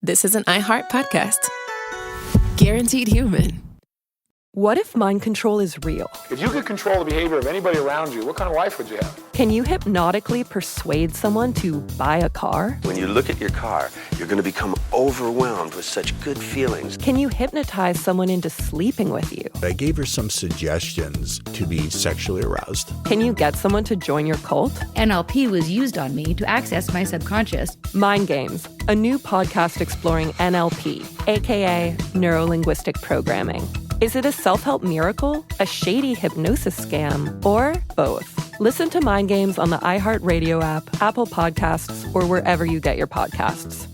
this is an iHeart podcast. Guaranteed human. What if mind control is real? If you could control the behavior of anybody around you, what kind of life would you have? Can you hypnotically persuade someone to buy a car? When you look at your car, you're going to become overwhelmed with such good feelings. Can you hypnotize someone into sleeping with you? I gave her some suggestions to be sexually aroused. Can you get someone to join your cult? NLP was used on me to access my subconscious. Mind Games, a new podcast exploring NLP, aka neuro-linguistic programming. Is it a self-help miracle, a shady hypnosis scam, or both? Listen to Mind Games on the iHeartRadio app, Apple Podcasts, or wherever you get your podcasts.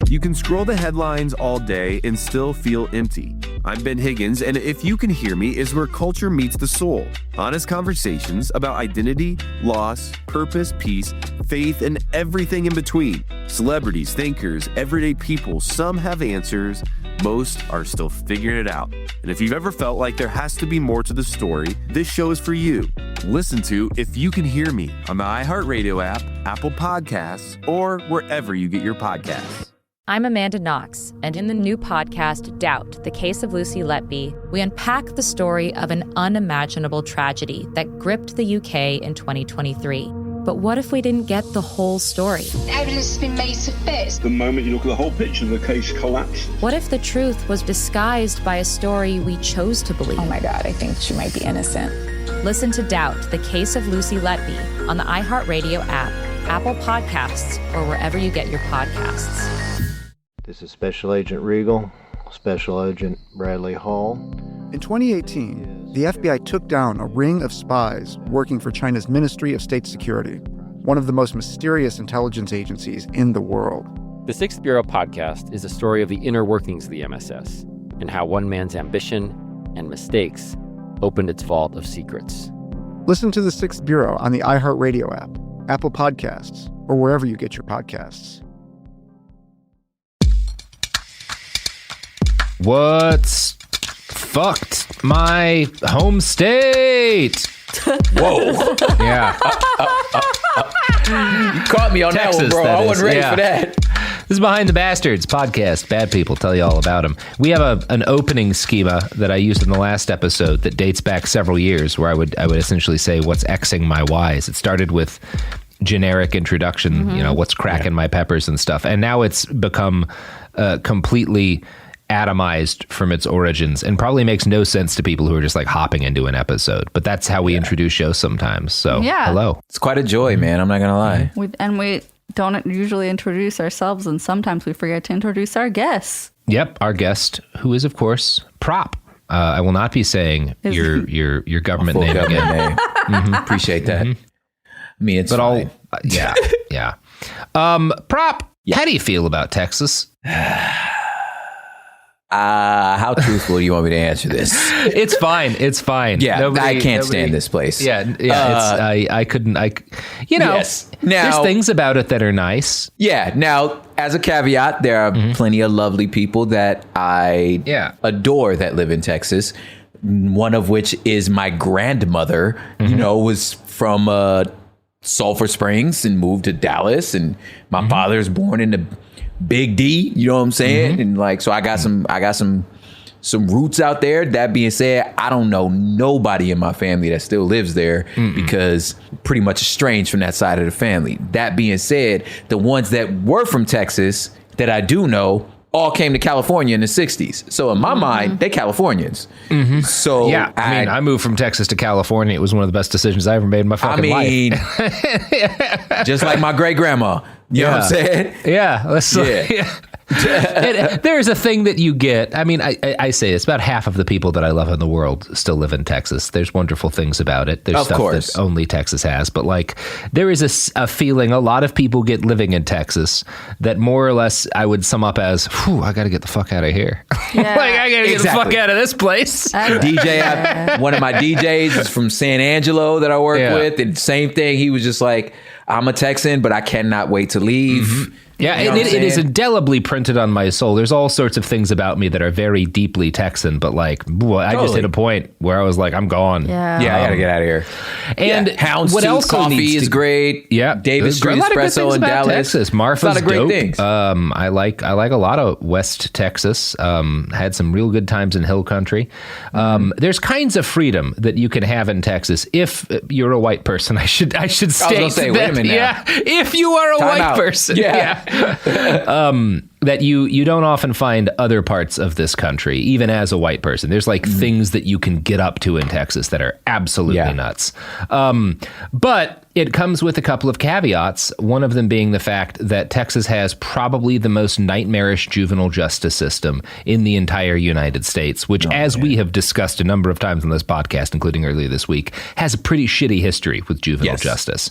You can scroll the headlines all day and still feel empty. I'm Ben Higgins, and If You Can Hear Me is where culture meets the soul. Honest conversations about identity, loss, purpose, peace, faith, and everything in between. Celebrities, thinkers, everyday people, some have answers, most are still figuring it out. And if you've ever felt like there has to be more to the story, this show is for you. Listen to If You Can Hear Me on the iHeartRadio app, Apple Podcasts, or wherever you get your podcasts. I'm Amanda Knox, and in the new podcast, Doubt, The Case of Lucy Letby, we unpack the story of an unimaginable tragedy that gripped the UK in 2023. But what if we didn't get the whole story? Evidence has been made to fit. The moment you look at the whole picture, the case collapsed. What if the truth was disguised by a story we chose to believe? Oh my God, I think she might be innocent. Listen to Doubt, The Case of Lucy Letby on the iHeartRadio app, Apple Podcasts, or wherever you get your podcasts. This is Special Agent Regal, Special Agent Bradley Hall. In 2018, the FBI took down a ring of spies working for China's Ministry of State Security, one of the most mysterious intelligence agencies in the world. The Sixth Bureau podcast is a story of the inner workings of the MSS and how one man's ambition and mistakes opened its vault of secrets. Listen to The Sixth Bureau on the iHeartRadio app, Apple Podcasts, or wherever you get your podcasts. What's fucked my home state? Whoa. Yeah. You caught me on Texas, that one, bro. I wasn't ready for that. This is Behind the Bastards podcast. Bad people tell you all about them. We have an opening schema that I used in the last episode that dates back several years, where I would essentially say, what's Xing my Ys? It started with generic introduction, what's cracking my peppers and stuff. And now it's become completely atomized from its origins and probably makes no sense to people who are just like hopping into an episode. But that's how we introduce shows sometimes. So hello. It's quite a joy, man. I'm not going to lie. We don't usually introduce ourselves, and sometimes we forget to introduce our guests. Yep. Our guest, who is, of course, Prop. I will not be saying your government name again. Name. Appreciate that. I mean, it's fine. Yeah. Prop, how do you feel about Texas? How truthful do you want me to answer this? It's fine. Yeah, I can't stand this place. I couldn't. Yes. Now, there's things about it that are nice. Yeah. Now, as a caveat, there are plenty of lovely people that I adore that live in Texas. One of which is my grandmother. Was from Sulphur Springs and moved to Dallas, and my father's born in the Big D, you know what I'm saying? And so I got some roots out there. That being said, I don't know nobody in my family that still lives there because pretty much estranged from that side of the family. That being said, the ones that were from Texas that I do know all came to California in the 60s. So in my mind, they're Californians. So I moved from Texas to California. It was one of the best decisions I ever made in my fucking life. Just like my great grandma. You know what I'm saying? Yeah. There's a thing that you get. I mean, I say it's about half of the people that I love in the world still live in Texas. There's wonderful things about it. There's stuff that only Texas has. But there is a feeling a lot of people get living in Texas that more or less I would sum up as, I got to get the fuck out of here. Yeah. I got to get the fuck out of this place. One of my DJs is from San Angelo that I work with. And same thing. He was just like, I'm a Texan, but I cannot wait to leave. Yeah, You know it is indelibly printed on my soul. There's all sorts of things about me that are very deeply Texan, but like, I just hit a point where I was like, I'm gone. Yeah, I gotta get out of here. And Houndstooth coffee is great. Yeah, Davis Street Espresso in Dallas. Texas. Marfa's a lot of great dope. Things. I like a lot of West Texas. Had some real good times in Hill Country. There's kinds of freedom that you can have in Texas if you're a white person. I should state say, that. wait a minute now. Yeah, if you are a white person. Yeah. That you don't often find other parts of this country, even as a white person. There's like things that you can get up to in Texas that are absolutely nuts. But it comes with a couple of caveats, one of them being the fact that Texas has probably the most nightmarish juvenile justice system in the entire United States, which, we have discussed a number of times on this podcast, including earlier this week, has a pretty shitty history with juvenile justice.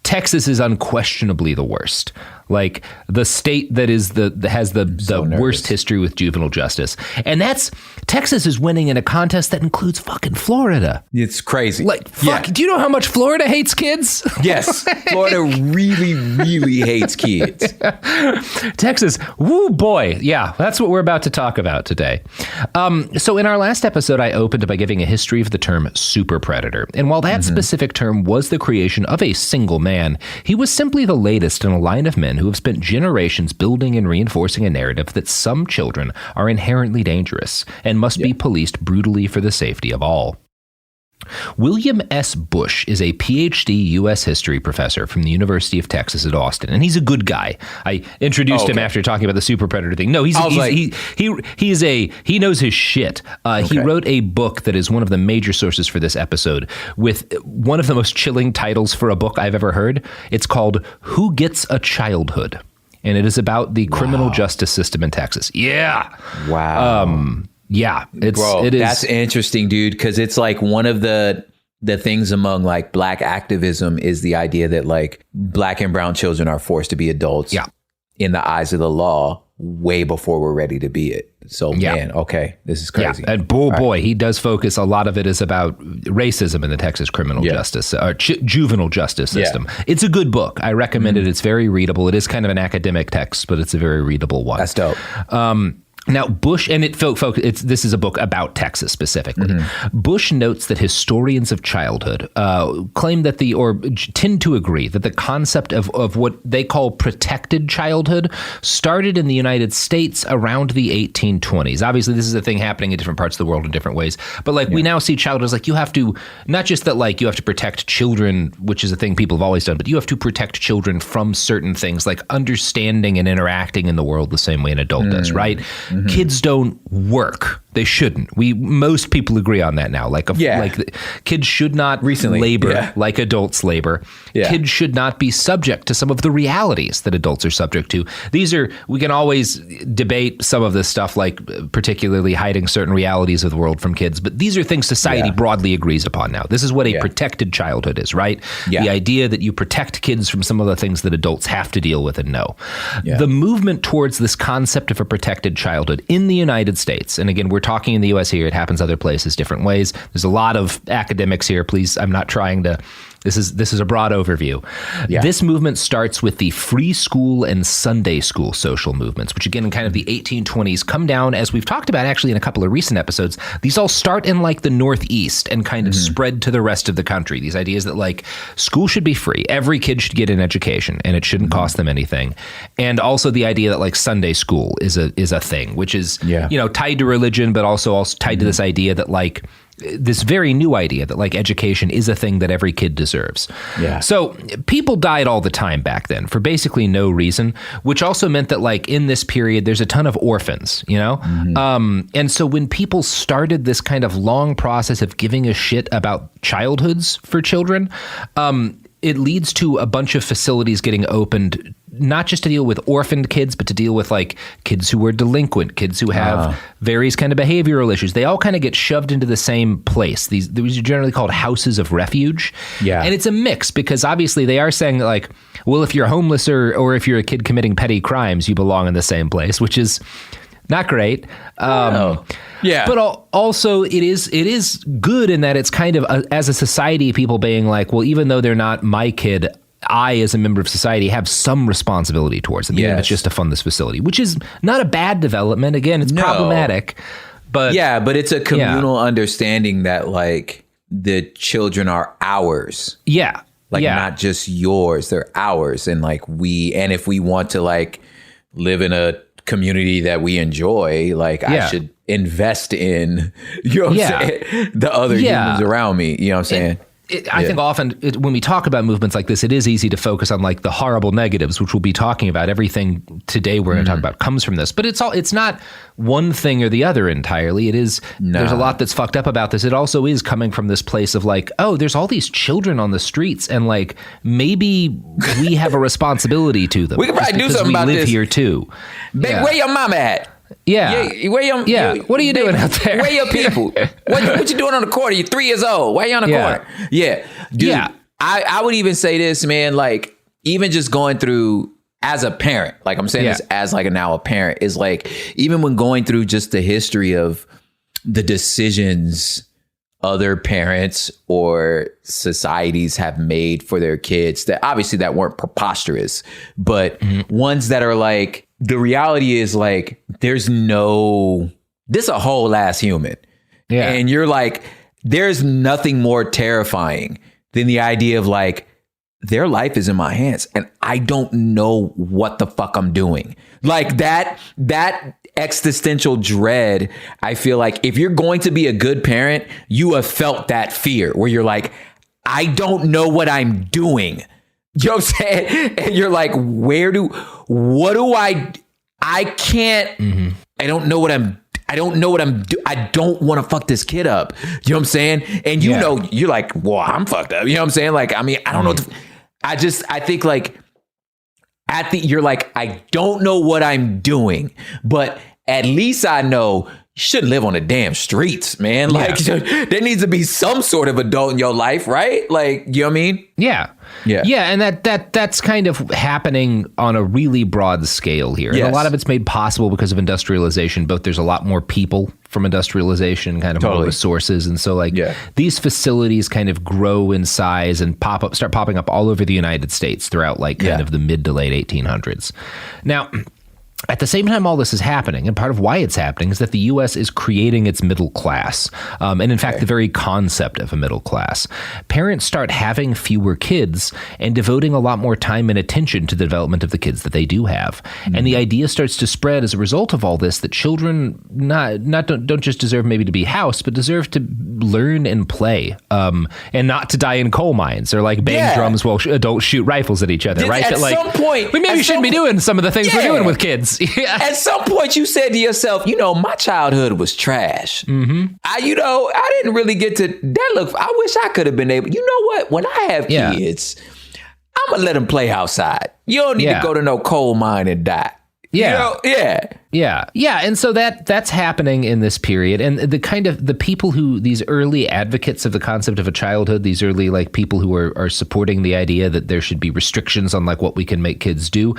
Texas is unquestionably the worst. Like the state that has the worst history with juvenile justice. And Texas is winning in a contest that includes fucking Florida. It's crazy. Like, fuck, do you know how much Florida hates kids? Yes. Florida really, really hates kids. Texas, woo boy. Yeah, that's what we're about to talk about today. So in our last episode, I opened by giving a history of the term super predator. And while that specific term was the creation of a single man, he was simply the latest in a line of men who have spent generations building and reinforcing a narrative that some children are inherently dangerous and must be policed brutally for the safety of all. William S. Bush is a PhD U.S. history professor from the University of Texas at Austin, and he's a good guy. I introduced him after talking about the super predator thing. No, he knows his shit. He wrote a book that is one of the major sources for this episode, with one of the most chilling titles for a book I've ever heard. It's called "Who Gets a Childhood?" and it is about the criminal justice system in Texas. Yeah. Wow. Yeah, it is. That's interesting, dude, because it's like one of the things among like black activism is the idea that like black and brown children are forced to be adults in the eyes of the law way before we're ready to be it. So, man, this is crazy. Yeah. And boy, he does focus. A lot of it is about racism in the Texas criminal justice or juvenile justice system. It's a good book. I recommend it. It's very readable. It is kind of an academic text, but it's a very readable one. That's dope. Now, Bush, and this is a book about Texas specifically. Bush notes that historians of childhood claim that tend to agree that the concept of what they call protected childhood started in the United States around the 1820s. Obviously, this is a thing happening in different parts of the world in different ways. But like we now see childhood as like you have to, not just that like you have to protect children, which is a thing people have always done, but you have to protect children from certain things like understanding and interacting in the world the same way an adult does, right? Kids don't work. They shouldn't. Most people agree on that now. Kids should not labor like adults labor. Yeah. Kids should not be subject to some of the realities that adults are subject to. We can always debate some of this stuff, like particularly hiding certain realities of the world from kids, but these are things society broadly agrees upon now. This is what a protected childhood is, right? Yeah. The idea that you protect kids from some of the things that adults have to deal with and know. Yeah. The movement towards this concept of a protected childhood in the United States, and again, we're talking in the U.S. here, it happens other places, different ways. There's a lot of academics here. Please, I'm not trying to... This is a broad overview. Yeah. This movement starts with the free school and Sunday school social movements, which again in kind of the 1820s come down, as we've talked about actually in a couple of recent episodes. These all start in like the Northeast and kind of spread to the rest of the country. These ideas that like school should be free. Every kid should get an education and it shouldn't cost them anything. And also the idea that like Sunday school is a thing, which is tied to religion, but also tied to this idea that like this very new idea that like education is a thing that every kid deserves. Yeah. So people died all the time back then for basically no reason, which also meant that like in this period, there's a ton of orphans, you know? And so when people started this kind of long process of giving a shit about childhoods for children, it leads to a bunch of facilities getting opened, not just to deal with orphaned kids, but to deal with like kids who are delinquent, kids who have various kind of behavioral issues. They all kind of get shoved into the same place. These are generally called houses of refuge. Yeah. And it's a mix because obviously they are saying that like, well, if you're homeless or if you're a kid committing petty crimes, you belong in the same place, which is not great. Yeah. But also it is good in that it's kind of as a society, people being like, well, even though they're not my kid, I, as a member of society, have some responsibility towards them, even if it's just to fund this facility, which is not a bad development. Again, it's problematic, but but it's a communal understanding that like the children are ours. Yeah. Like not just yours, they're ours. And like if we want to like live in a community that we enjoy, like I should invest in, you know what I'm saying? The other humans around me, you know what I'm saying? I think often when we talk about movements like this, it is easy to focus on like the horrible negatives, which we'll be talking about. Everything today we're going to talk about comes from this, but it's not one thing or the other entirely. It is, there's a lot that's fucked up about this. It also is coming from this place of like, oh, there's all these children on the streets and like, maybe we have a responsibility to them. We can probably do something about this. We live here too. Babe, where your mama at? Yeah. What are you doing out there? Where your people? What you doing on the corner? You're 3 years old. Why you on the corner? Yeah. Dude, I would even say this, man, like even just going through as a parent, like I'm saying this as like now a parent, is like even when going through just the history of the decisions other parents or societies have made for their kids that obviously that weren't preposterous, but ones that are like, the reality is like, this is a whole ass human. Yeah. And you're like, there's nothing more terrifying than the idea of like, their life is in my hands and I don't know what the fuck I'm doing. Like that existential dread. I feel like if you're going to be a good parent, you have felt that fear where you're like, I don't know what I'm doing. You know what I'm saying? And you're like, I can't, I don't know what I'm doing. I don't want to fuck this kid up. You know what I'm saying? And you know, you're like, well, I'm fucked up. You know what I'm saying? Like, I mean, I don't know. I think like you're like, I don't know what I'm doing, but at least I know you shouldn't live on the damn streets, man. Like there needs to be some sort of adult in your life, right? Like, you know what I mean? Yeah. And that's kind of happening on a really broad scale here. And a lot of it's made possible because of industrialization. Both there's a lot more people from industrialization, kind of more resources. And so like these facilities kind of grow in size and start popping up all over the United States throughout like kind of the mid to late 1800s. Now, at the same time all this is happening, and part of why it's happening is that the U.S. is creating its middle class. And in fact, the very concept of a middle class. Parents start having fewer kids and devoting a lot more time and attention to the development of the kids that they do have. And the idea starts to spread as a result of all this that children don't just deserve maybe to be housed, but deserve to learn and play, and not to die in coal mines or like bang drums while adults shoot rifles at each other, right? At some point, we maybe shouldn't be doing some of the things we're doing with kids. At some point you said to yourself, you know, my childhood was trash. I didn't really get to that. Look, I wish I could have been able, you know what? When I have kids, I'm going to let them play outside. You don't need to go to no coal mine and die. And so that's happening in this period. And the people who, these early advocates of the concept of a childhood, these early like people who are supporting the idea that there should be restrictions on like what we can make kids do,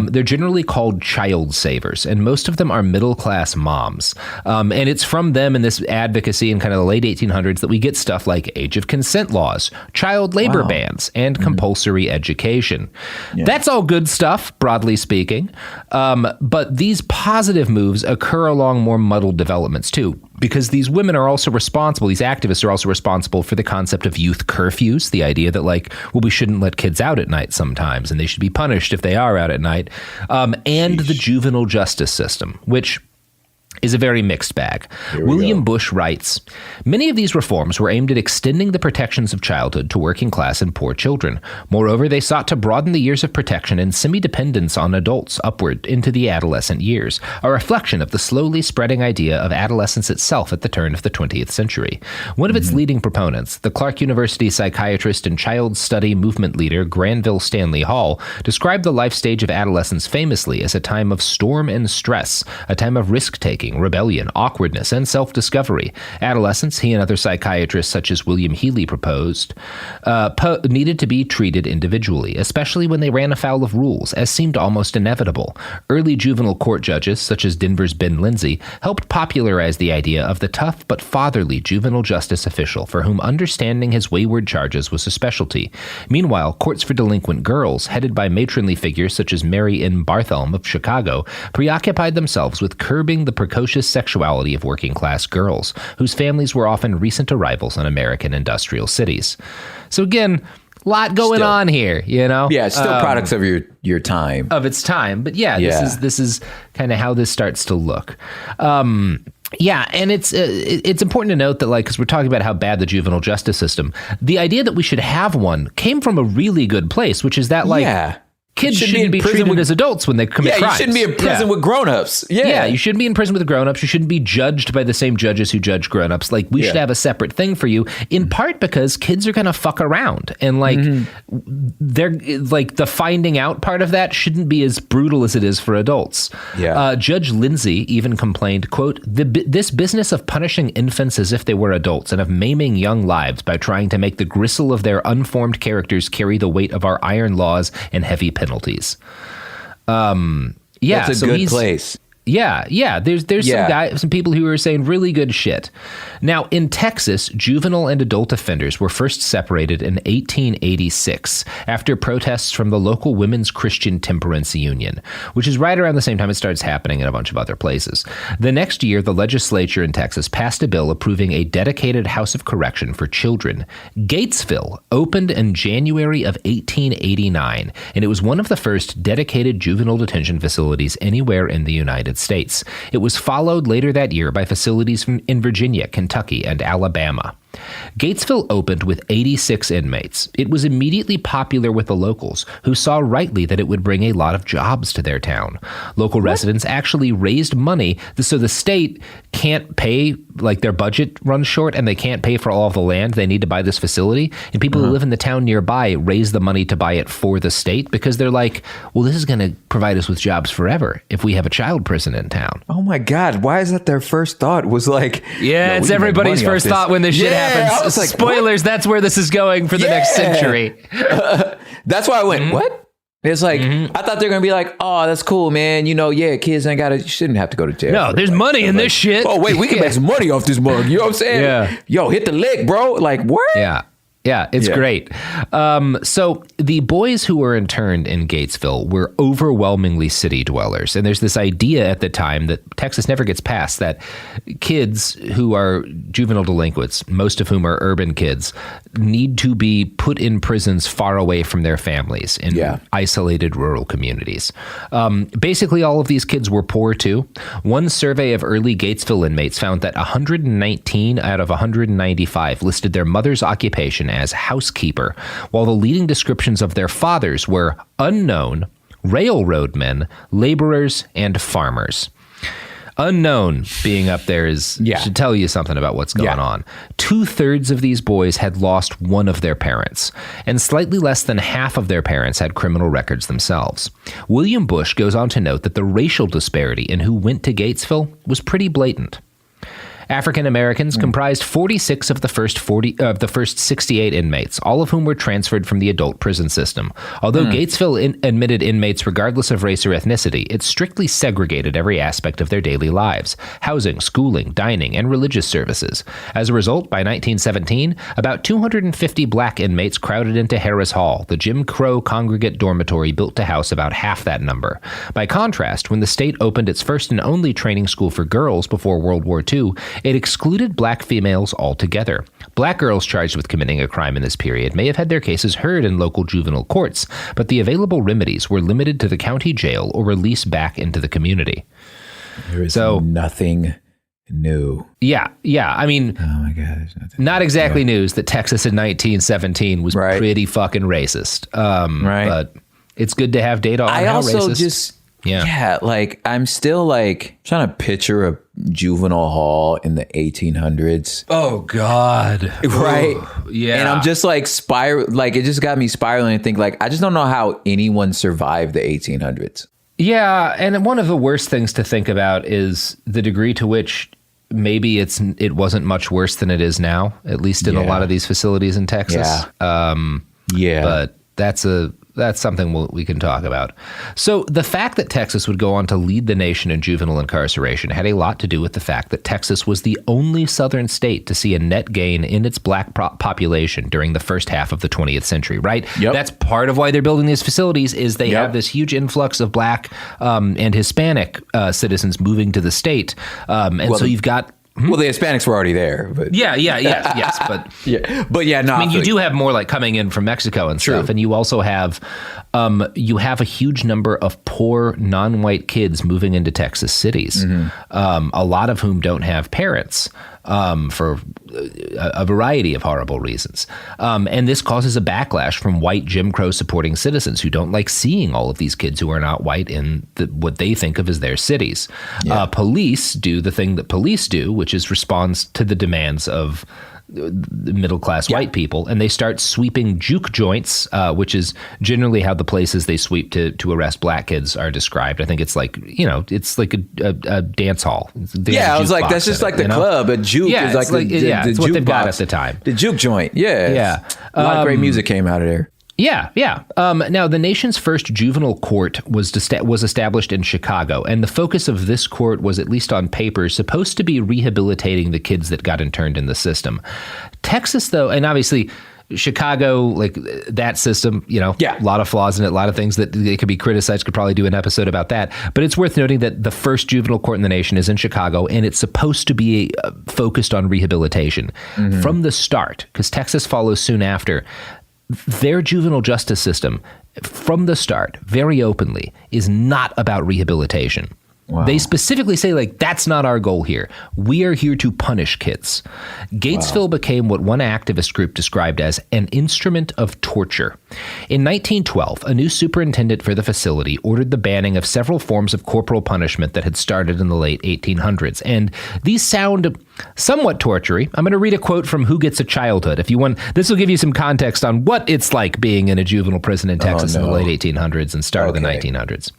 they're generally called child savers. And most of them are middle class moms. And it's from them in this advocacy in kind of the late 1800s that we get stuff like age of consent laws, child labor bans, and compulsory education. That's all good stuff, broadly speaking. But these positive moves occur along more muddled developments too, because these women are also responsible, these activists are also responsible for the concept of youth curfews, the idea that like, well, we shouldn't let kids out at night sometimes, and they should be punished if they are out at night, and the juvenile justice system, which is a very mixed bag. William Bush writes, many of these reforms were aimed at extending the protections of childhood to working class and poor children. Moreover, they sought to broaden the years of protection and semi-dependence on adults upward into the adolescent years, a reflection of the slowly spreading idea of adolescence itself at the turn of the 20th century. One of its leading proponents, the Clark University psychiatrist and child study movement leader Granville Stanley Hall, described the life stage of adolescence famously as a time of storm and stress, a time of risk-taking, risk-taking, rebellion, awkwardness, and self-discovery. Adolescence, he and other psychiatrists such as William Healy proposed, needed to be treated individually, especially when they ran afoul of rules, as seemed almost inevitable. Early juvenile court judges, such as Denver's Ben Lindsay, helped popularize the idea of the tough but fatherly juvenile justice official for whom understanding his wayward charges was a specialty. Meanwhile, courts for delinquent girls, headed by matronly figures such as Mary N. Barthelme of Chicago, preoccupied themselves with curbing the precocious sexuality of working-class girls, whose families were often recent arrivals in American industrial cities. So again, a lot going on here, you know? Yeah, it's still products of your time. Of its time. But this is kind of how this starts to look. Yeah, and it's important to note that, like, because we're talking about how bad the juvenile justice system, the idea that we should have one came from a really good place, which is that, like, kids shouldn't be treated as adults when they commit crimes. Yeah, you shouldn't be in prison with grown-ups. Yeah, you shouldn't be in prison with grown-ups. You shouldn't be judged by the same judges who judge grown-ups. Like, we should have a separate thing for you, in part because kids are going to fuck around. And, like, they're like, the finding out part of that shouldn't be as brutal as it is for adults. Yeah. Judge Lindsay even complained, quote, this business of punishing infants as if they were adults and of maiming young lives by trying to make the gristle of their unformed characters carry the weight of our iron laws and heavy penalties. That's a good place. Yeah. There's some people who are saying really good shit. Now, in Texas, juvenile and adult offenders were first separated in 1886 after protests from the local Women's Christian Temperance Union, which is right around the same time it starts happening in a bunch of other places. The next year, the legislature in Texas passed a bill approving a dedicated house of correction for children. Gatesville opened in January of 1889, and it was one of the first dedicated juvenile detention facilities anywhere in the United States. It was followed later that year by facilities in Virginia, Kentucky, and Alabama. Gatesville opened with 86 inmates. It was immediately popular with the locals, who saw rightly that it would bring a lot of jobs to their town. Local residents actually raised money, so the state can't pay, like, their budget runs short, and they can't pay for all of the land they need to buy this facility, and people who live in the town nearby raise the money to buy it for the state, because they're like, well, this is going to provide us with jobs forever if we have a child prison in town. Oh my God, why is that their first thought? Was like, it's everybody's first thought when this shit happens. Like, spoilers, that's where this is going for the next century. That's why I went, what? It's like, I thought they're going to be like, oh, that's cool, man. You know, kids shouldn't have to go to jail. No, there's money in this shit. Oh, wait, we can make some money off this mug. You know what I'm saying? Yeah. Yo, hit the lick, bro. Like, what? Yeah, it's great. So the boys who were interned in Gatesville were overwhelmingly city dwellers. And there's this idea at the time that Texas never gets past, that kids who are juvenile delinquents, most of whom are urban kids, need to be put in prisons far away from their families in isolated rural communities. Basically, all of these kids were poor too. One survey of early Gatesville inmates found that 119 out of 195 listed their mother's occupation as housekeeper, while the leading descriptions of their fathers were unknown, railroadmen, laborers, and farmers. Unknown being up there should tell you something about what's going on. 2/3 of these boys had lost one of their parents, and slightly less than half of their parents had criminal records themselves. William Bush goes on to note that the racial disparity in who went to Gatesville was pretty blatant. African Americans comprised 46 of the first 68 inmates, all of whom were transferred from the adult prison system. Although Gatesville admitted inmates regardless of race or ethnicity, it strictly segregated every aspect of their daily lives: housing, schooling, dining, and religious services. As a result, by 1917, about 250 black inmates crowded into Harris Hall, the Jim Crow congregate dormitory built to house about half that number. By contrast, when the state opened its first and only training school for girls before World War II, it excluded black females altogether. Black girls charged with committing a crime in this period may have had their cases heard in local juvenile courts, but the available remedies were limited to the county jail or release back into the community. There is nothing new. Yeah. I mean, oh my God, not exactly news that Texas in 1917 was pretty fucking racist. But it's good to have data on how racist. Like, I'm still like trying to picture a juvenile hall in the 1800s. Oh God. Right. Ooh, yeah. And I'm just like it just got me spiraling and think, like, I just don't know how anyone survived the 1800s. Yeah, and one of the worst things to think about is the degree to which maybe it wasn't much worse than it is now, at least in a lot of these facilities in Texas. But that's something we can talk about. So the fact that Texas would go on to lead the nation in juvenile incarceration had a lot to do with the fact that Texas was the only southern state to see a net gain in its black population during the first half of the 20th century, right? Yep. That's part of why they're building these facilities is they have this huge influx of black and Hispanic citizens moving to the state. So you've got... Well, the Hispanics were already there, but yes, but no. I mean, you do have more like coming in from Mexico and stuff, and you also have a huge number of poor non-white kids moving into Texas cities, a lot of whom don't have parents for a variety of horrible reasons, and this causes a backlash from white Jim Crow supporting citizens who don't like seeing all of these kids who are not white in what they think of as their cities. Police do the thing that police do, which is responds to the demands of middle-class white people, and they start sweeping juke joints, which is generally how the places they sweep to arrest black kids are described. I think it's like, it's like a dance hall. I was like, that's just like the club. A juke is like it's what they've got at the time. The juke joint. A lot of great music came out of there. Now, the nation's first juvenile court was established in Chicago, and the focus of this court was, at least on paper, supposed to be rehabilitating the kids that got interned in the system. Texas, though, and obviously Chicago, like that system, a lot of flaws in it, a lot of things that they could be criticized, could probably do an episode about that. But it's worth noting that the first juvenile court in the nation is in Chicago, and it's supposed to be focused on rehabilitation from the start, because Texas follows soon after. Their juvenile justice system, from the start, very openly, is not about rehabilitation. Wow. They specifically say, like, that's not our goal here. We are here to punish kids. Gatesville became what one activist group described as an instrument of torture. In 1912, a new superintendent for the facility ordered the banning of several forms of corporal punishment that had started in the late 1800s. And these sound somewhat tortury. I'm going to read a quote from Who Gets a Childhood. If you want, this will give you some context on what it's like being in a juvenile prison in Texas in the late 1800s and start of the 1900s.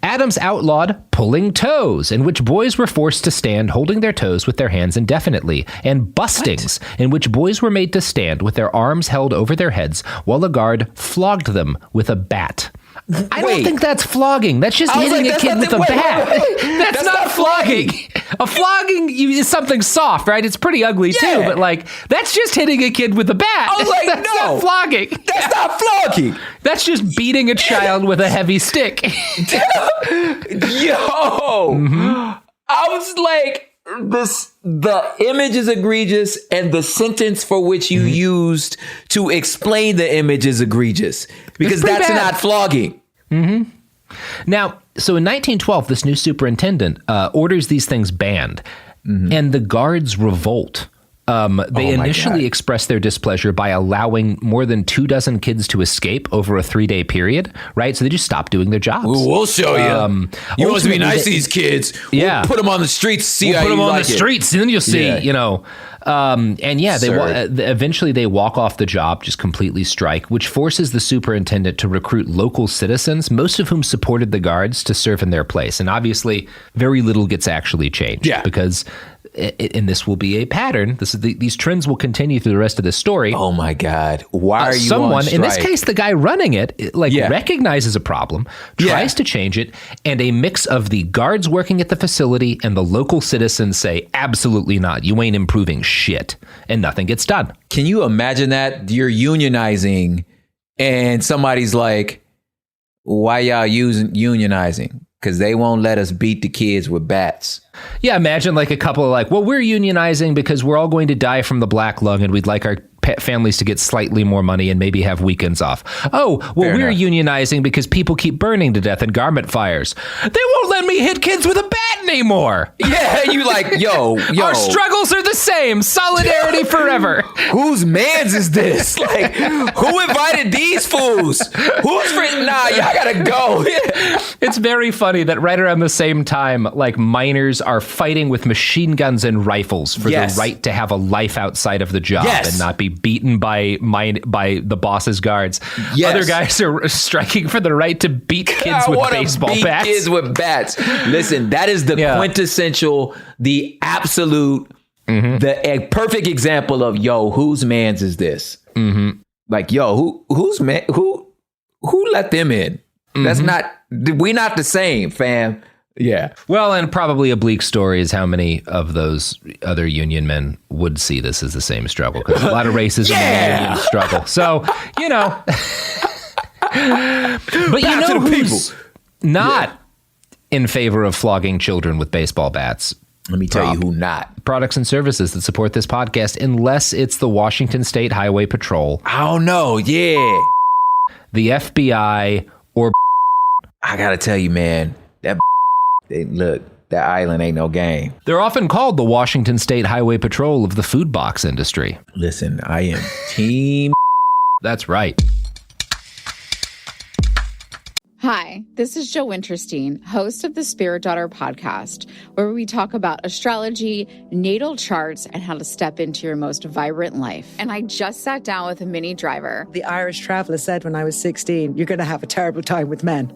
Adams outlawed pulling toes, in which boys were forced to stand holding their toes with their hands indefinitely, and bustings, in which boys were made to stand with their arms held over their heads while a guard flogged them with a bat. I don't think that's flogging. That's just hitting a kid with a bat. That's not flogging. A flogging is something soft, right? It's pretty ugly too, but like that's just hitting a kid with a bat. I was like, that's not flogging. That's not flogging. That's just beating a child with a heavy stick. I was like, the image is egregious, and the sentence for which you used to explain the image is egregious, because that's not flogging. Now, so in 1912, this new superintendent orders these things banned, and the guards revolt. They initially expressed their displeasure by allowing more than 24 kids to escape over a 3-day period, right? So they just stopped doing their jobs. We'll show you. You want to be nice to these kids. We'll put them on the streets, see how you like it. Put them on the streets, and then you'll see, eventually they walk off the job, just completely strike, which forces the superintendent to recruit local citizens, most of whom supported the guards, to serve in their place. And obviously, very little gets actually changed because... and this will be a pattern. These trends will continue through the rest of the story. Oh my God! Why are you someone on strike? In this case, the guy running it recognizes a problem, tries to change it, and a mix of the guards working at the facility and the local citizens say, "Absolutely not! You ain't improving shit," and nothing gets done. Can you imagine that? You're unionizing, and somebody's like, "Why y'all unionizing? Because they won't let us beat the kids with bats." Yeah, imagine like a couple of like, well, we're unionizing because we're all going to die from the black lung and we'd like our families to get slightly more money and maybe have weekends off. Oh, well, we're unionizing because people keep burning to death in garment fires. They won't let me hit kids with a bat anymore. Yeah, you like, yo. Our struggles are the same. Solidarity forever. Whose mans is this? Like, who invited these fools? Who's for? Nah, y'all gotta go. It's very funny that right around the same time, like miners are fighting with machine guns and rifles for the right to have a life outside of the job and not be beaten by the boss's guards. Yes. Other guys are striking for the right to beat kids with baseball bats. Kids with bats. Listen, that is the quintessential, the absolute, the perfect example of, yo, whose man's is this? Mm-hmm. Like, yo, who's man? Who let them in? That's not. We not the same, fam. Yeah. Well, and probably a bleak story is how many of those other union men would see this as the same struggle, because a lot of racism in the union struggle. So, you know. But you know who's not in favor of flogging children with baseball bats? Let me tell you who not. Products and services that support this podcast, unless it's the Washington State Highway Patrol. Oh, no. Yeah. The FBI or... I got to tell you, man, look, that island ain't no game. They're often called the Washington State Highway Patrol of the food box industry. Listen, I am team. That's right. Hi, this is Joe Winterstein, host of the Spirit Daughter podcast, where we talk about astrology, natal charts, and how to step into your most vibrant life. And I just sat down with a Minnie Driver. The Irish traveler said when I was 16, you're going to have a terrible time with men.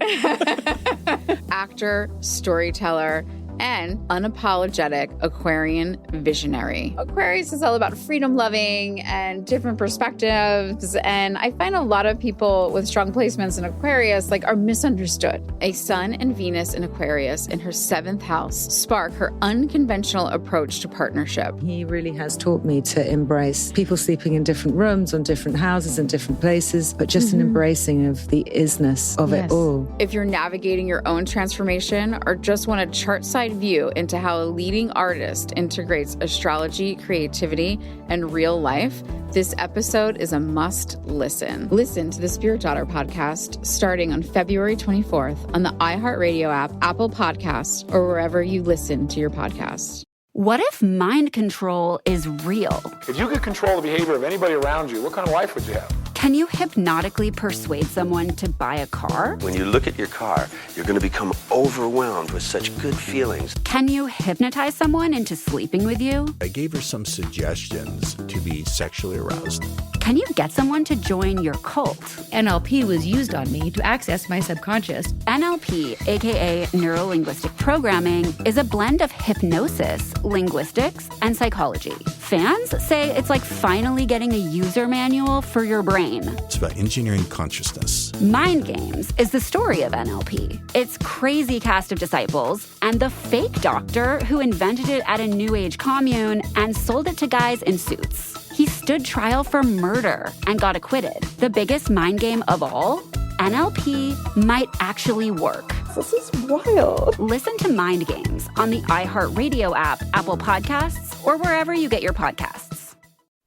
Actor, storyteller, and unapologetic Aquarian visionary. Aquarius is all about freedom loving and different perspectives. And I find a lot of people with strong placements in Aquarius are misunderstood. A Sun and Venus in Aquarius in her 7th house spark her unconventional approach to partnership. He really has taught me to embrace people sleeping in different rooms, on different houses, in different places, but just an embracing of the isness of it all. If you're navigating your own transformation or just want a chart side view into how a leading artist integrates astrology, creativity, and real life, this episode is a must listen. Listen to the Spirit Daughter podcast starting on February 24th on the iHeartRadio app, Apple Podcasts, or wherever you listen to your podcasts. What if mind control is real? If you could control the behavior of anybody around you, what kind of life would you have? Can you hypnotically persuade someone to buy a car? When you look at your car, you're going to become overwhelmed with such good feelings. Can you hypnotize someone into sleeping with you? I gave her some suggestions to be sexually aroused. Can you get someone to join your cult? NLP was used on me to access my subconscious. NLP, aka Neuro-Linguistic Programming, is a blend of hypnosis, linguistics, and psychology. Fans say it's like finally getting a user manual for your brain. It's about engineering consciousness. Mind Games is the story of NLP. Its crazy cast of disciples and the fake doctor who invented it at a New Age commune and sold it to guys in suits. He stood trial for murder and got acquitted. The biggest mind game of all? NLP might actually work. This is wild. Listen to Mind Games on the iHeartRadio app, Apple Podcasts, or wherever you get your podcasts.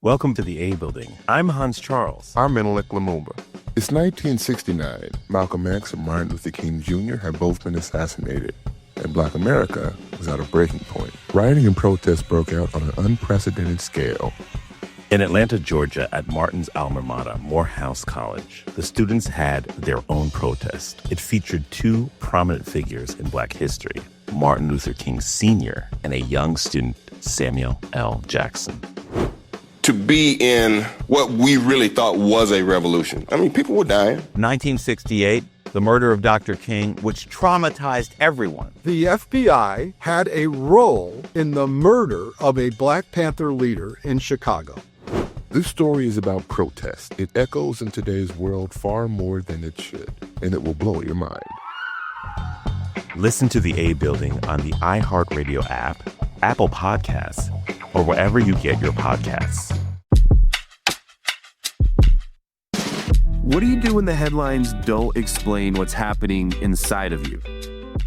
Welcome to the A Building. I'm Hans Charles. I'm Menelik Lumumba. It's 1969. Malcolm X and Martin Luther King Jr. had both been assassinated, and Black America was at a breaking point. Rioting and protests broke out on an unprecedented scale. In Atlanta, Georgia, at Martin's alma mater, Morehouse College, the students had their own protest. It featured two prominent figures in Black history, Martin Luther King Sr. and a young student, Samuel L. Jackson. To be in what we really thought was a revolution. I mean, people were dying. 1968, the murder of Dr. King, which traumatized everyone. The FBI had a role in the murder of a Black Panther leader in Chicago. This story is about protest. It echoes in today's world far more than it should, and it will blow your mind. Listen to the A Building on the iHeartRadio app, Apple Podcasts, or wherever you get your podcasts. What do you do when the headlines don't explain what's happening inside of you?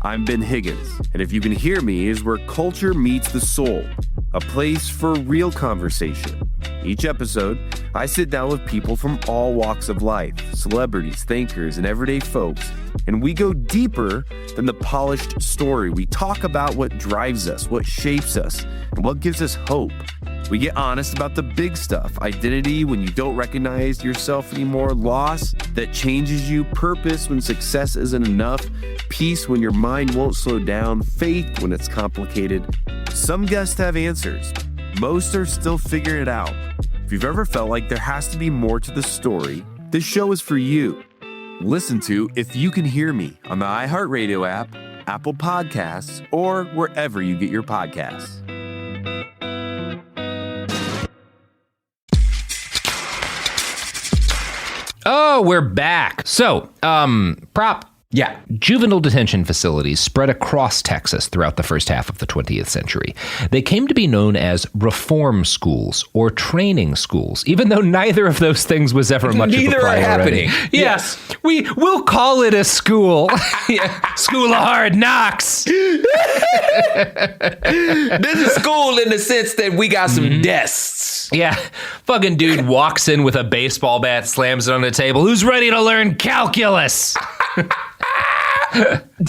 I'm Ben Higgins, and if you can hear me is where culture meets the soul, a place for real conversation. Each episode, I sit down with people from all walks of life, celebrities, thinkers, and everyday folks, and we go deeper than the polished story. We talk about what drives us, what shapes us, and what gives us hope. We get honest about the big stuff, identity when you don't recognize yourself anymore, loss that changes you, purpose when success isn't enough, peace when your mind won't slow down, faith when it's complicated. Some guests have answers. Most are still figuring it out. If you've ever felt like there has to be more to the story, this show is for you. Listen to If You Can Hear Me on the iHeartRadio app, Apple Podcasts, or wherever you get your podcasts. Oh, we're back. So, prop. Yeah. Juvenile detention facilities spread across Texas throughout the first half of the 20th century. They came to be known as reform schools or training schools, even though neither of those things was ever much of a priority. Neither are happening. Yes. We'll call it a school. School of hard knocks. This is school in the sense that we got some desks. Yeah. Fucking dude walks in with a baseball bat, slams it on the table. Who's ready to learn calculus? Carry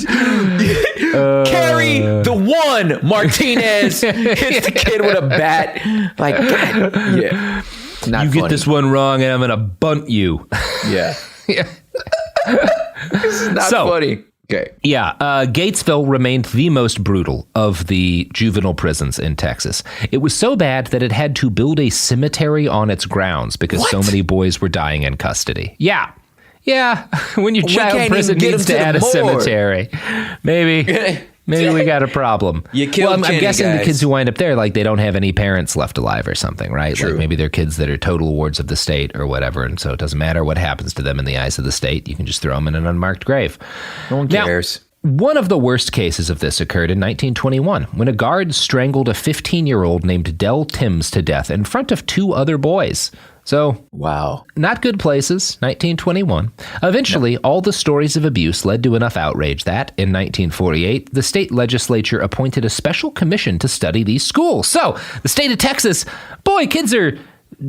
the one. Martinez hits the kid with a bat. Like, God, yeah. Not you funny. get this one wrong and I'm going to bunt you. Yeah. Yeah. This is not funny. Okay. Yeah. Gatesville remained the most brutal of the juvenile prisons in Texas. It was so bad that it had to build a cemetery on its grounds because so many boys were dying in custody. Yeah. Yeah, when your child prison needs to add a cemetery, maybe we got a problem. You killed I'm Kenny, guessing guys. the kids who wind up there, like they don't have any parents left alive or something, right? True. Like maybe they're kids that are total wards of the state or whatever, and so it doesn't matter what happens to them in the eyes of the state. You can just throw them in an unmarked grave. No one cares. Now, one of the worst cases of this occurred in 1921 when a guard strangled a 15-year-old named Dell Timms to death in front of 2 other boys. So, wow. Not good places, 1921. Eventually, all the stories of abuse led to enough outrage that, in 1948, the state legislature appointed a special commission to study these schools. So, the state of Texas, boy, kids are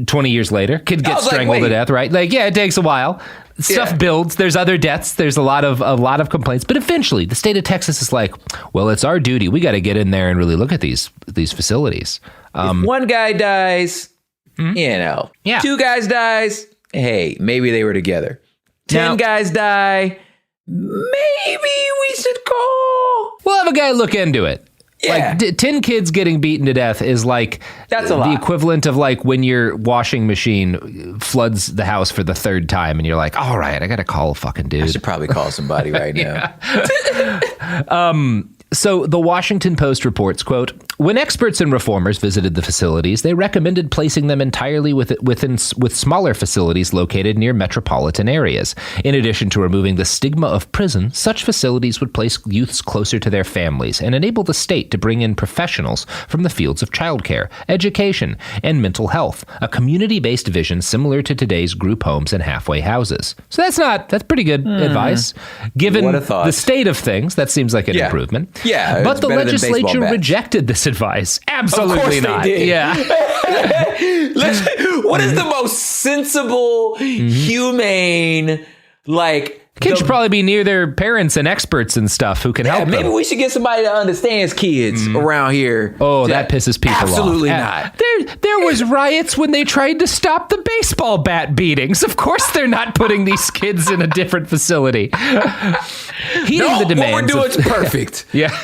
20 years later, kid gets strangled to death, right? Like, yeah, it takes a while. Stuff builds. There's other deaths. There's a lot of complaints. But eventually, the state of Texas is like, well, it's our duty. We got to get in there and really look at these facilities. If one guy dies, you know, 2 guys dies. Hey, maybe they were together. 10 guys die. Maybe we should call. We'll have a guy look into it. Yeah. Like 10 kids getting beaten to death is like that's a lot. The equivalent of like when your washing machine floods the house for the 3rd time and you're like, all right, I got to call a fucking dude. I should probably call somebody right now. So the Washington Post reports, quote, when experts and reformers visited the facilities, they recommended placing them entirely with smaller facilities located near metropolitan areas. In addition to removing the stigma of prison, such facilities would place youths closer to their families and enable the state to bring in professionals from the fields of childcare, education, and mental health, a community-based vision similar to today's group homes and halfway houses. So that's pretty good advice. Given the state of things, that seems like an improvement. Yeah, but the legislature rejected this advice. Absolutely not. They did. Yeah. What is the most sensible, humane, like... Kids should probably be near their parents and experts and stuff who can help them. Maybe we should get somebody that understands kids around here. Oh, that pisses people off. Absolutely not. There was riots when they tried to stop the baseball bat beatings. Of course they're not putting these kids in a different facility. What we're doing is perfect. Yeah.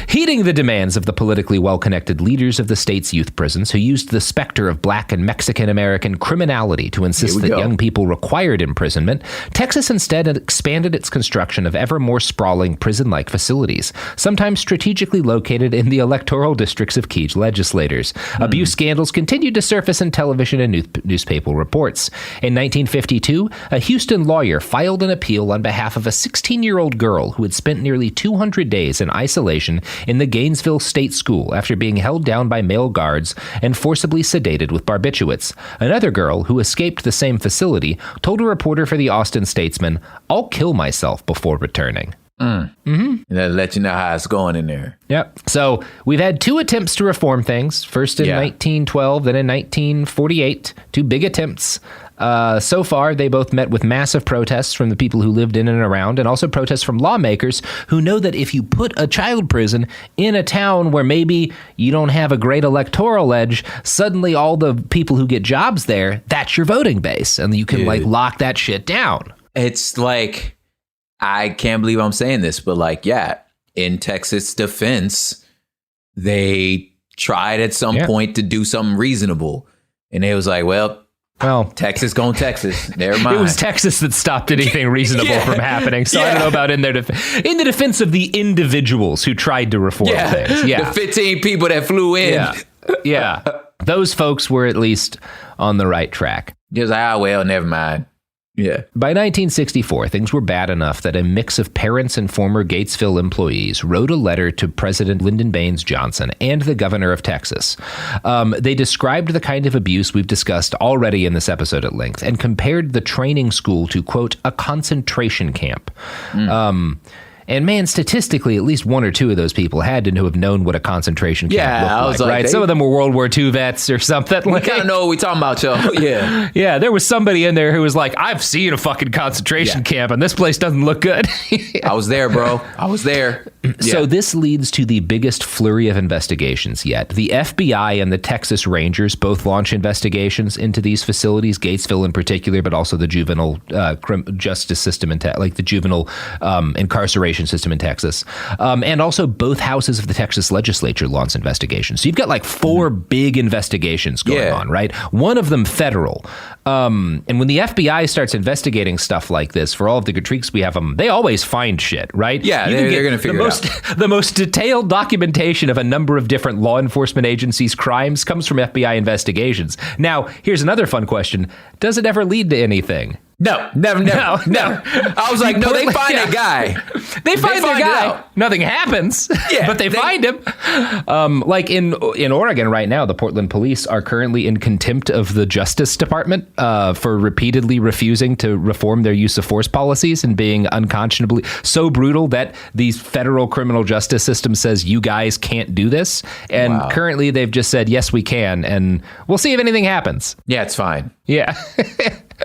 Heeding the demands of the politically well-connected leaders of the state's youth prisons who used the specter of Black and Mexican-American criminality to insist that young people required imprisonment, Texas instead expanded its construction of ever more sprawling prison-like facilities, sometimes strategically located in the electoral districts of key legislators. Abuse scandals continued to surface in television and newspaper reports. In 1952, a Houston lawyer filed an appeal on behalf of a 16-year-old girl who had spent nearly 200 days in isolation in the Gainesville State School after being held down by male guards and forcibly sedated with barbiturates. Another girl who escaped the same facility told a reporter for the Austin Statesman, "I'll kill myself before returning." That'll let you know how it's going in there. Yep. So we've had 2 attempts to reform things, first in 1912, then in 1948, 2 big attempts. So far, they both met with massive protests from the people who lived in and around, and also protests from lawmakers who know that if you put a child prison in a town where maybe you don't have a great electoral edge, suddenly all the people who get jobs there, that's your voting base, and you can like lock that shit down. It's like, I can't believe I'm saying this, but like, in Texas defense, they tried at some point to do something reasonable. And they was like, well, Texas going Texas. Never mind. It was Texas that stopped anything reasonable from happening. So I don't know about in the defense of the individuals who tried to reform things. Yeah. The 15 people that flew in. Yeah. Those folks were at least on the right track. Just, well, never mind. Yeah. By 1964, things were bad enough that a mix of parents and former Gatesville employees wrote a letter to President Lyndon Baines Johnson and the governor of Texas. They described the kind of abuse we've discussed already in this episode at length and compared the training school to, quote, a concentration camp. And man, statistically, at least one or two of those people had to have known what a concentration camp looked like, right? Some of them were World War II vets or something. We kind of know what we're talking about, y'all. Yeah. Yeah, there was somebody in there who was like, I've seen a fucking concentration camp, and this place doesn't look good. I was there, bro. I was there. So this leads to the biggest flurry of investigations yet. The FBI and the Texas Rangers both launch investigations into these facilities, Gatesville in particular, but also the juvenile justice system, like the juvenile incarceration system in Texas. And also both houses of the Texas legislature launch investigations. So you've got like 4 big investigations going on, right? One of them federal. And when the FBI starts investigating stuff like this, for all of the good tricks we have them, they always find shit, right? Yeah, they're going to figure it out. The most detailed documentation of a number of different law enforcement agencies' crimes comes from FBI investigations. Now, here's another fun question. Does it ever lead to anything? No, never. I was like, no, they find that guy. They find their guy. Nothing happens, but they find him. Like in Oregon right now, the Portland police are currently in contempt of the Justice Department for repeatedly refusing to reform their use of force policies and being unconscionably so brutal that the federal criminal justice system says you guys can't do this. And currently they've just said, yes, we can. And we'll see if anything happens. Yeah, it's fine. Yeah.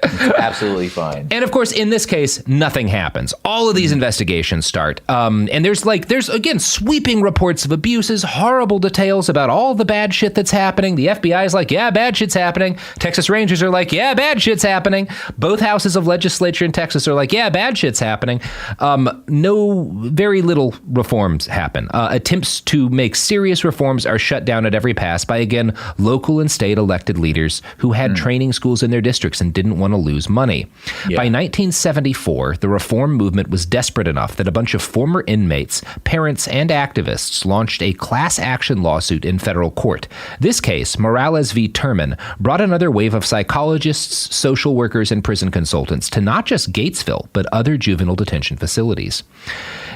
It's absolutely fine. And of course, in this case, nothing happens. All of these investigations start. And there's again, sweeping reports of abuses, horrible details about all the bad shit that's happening. The FBI is like, yeah, bad shit's happening. Texas Rangers are like, yeah, bad shit's happening. Both houses of legislature in Texas are like, yeah, bad shit's happening. Very little reforms happen. Attempts to make serious reforms are shut down at every pass by, again, local and state elected leaders who had training schools in their districts and didn't want to lose money. Yeah. By 1974, the reform movement was desperate enough that a bunch of former inmates, parents, and activists launched a class action lawsuit in federal court. This case, Morales v. Terman, brought another wave of psychologists, social workers, and prison consultants to not just Gatesville, but other juvenile detention facilities.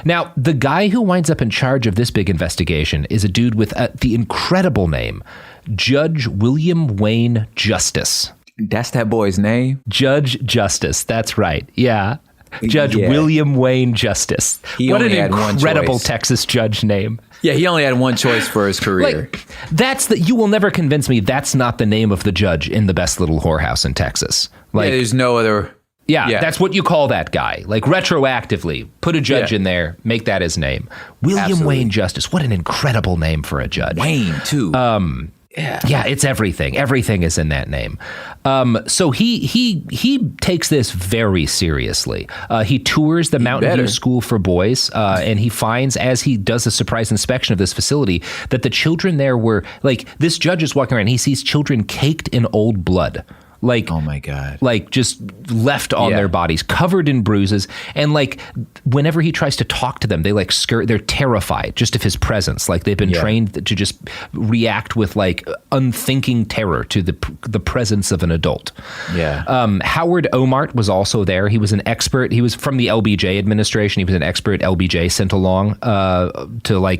Now, the guy who winds up in charge of this big investigation is a dude with the incredible name, Judge William Wayne Justice. That's that boy's name? Judge Justice. That's right. Yeah. Judge William Wayne Justice. What an incredible Texas judge name. Yeah, he only had one choice for his career. You will never convince me that's not the name of the judge in the best little whorehouse in Texas. There's no other. Yeah, that's what you call that guy. Like retroactively, put a judge in there, make that his name. William Wayne Justice. What an incredible name for a judge. Wayne, too. Yeah, it's everything. Everything is in that name. So he takes this very seriously. He tours the Mountain View School for Boys, and he finds, as he does a surprise inspection of this facility, that the children there were, this judge is walking around, he sees children caked in old blood. Oh my God. Just left on their bodies, covered in bruises. And whenever he tries to talk to them, they they're terrified just of his presence. They've been trained to just react with unthinking terror to the presence of an adult. Yeah. Howard Omart was also there. He was an expert. He was from the LBJ administration. He was an expert LBJ sent along to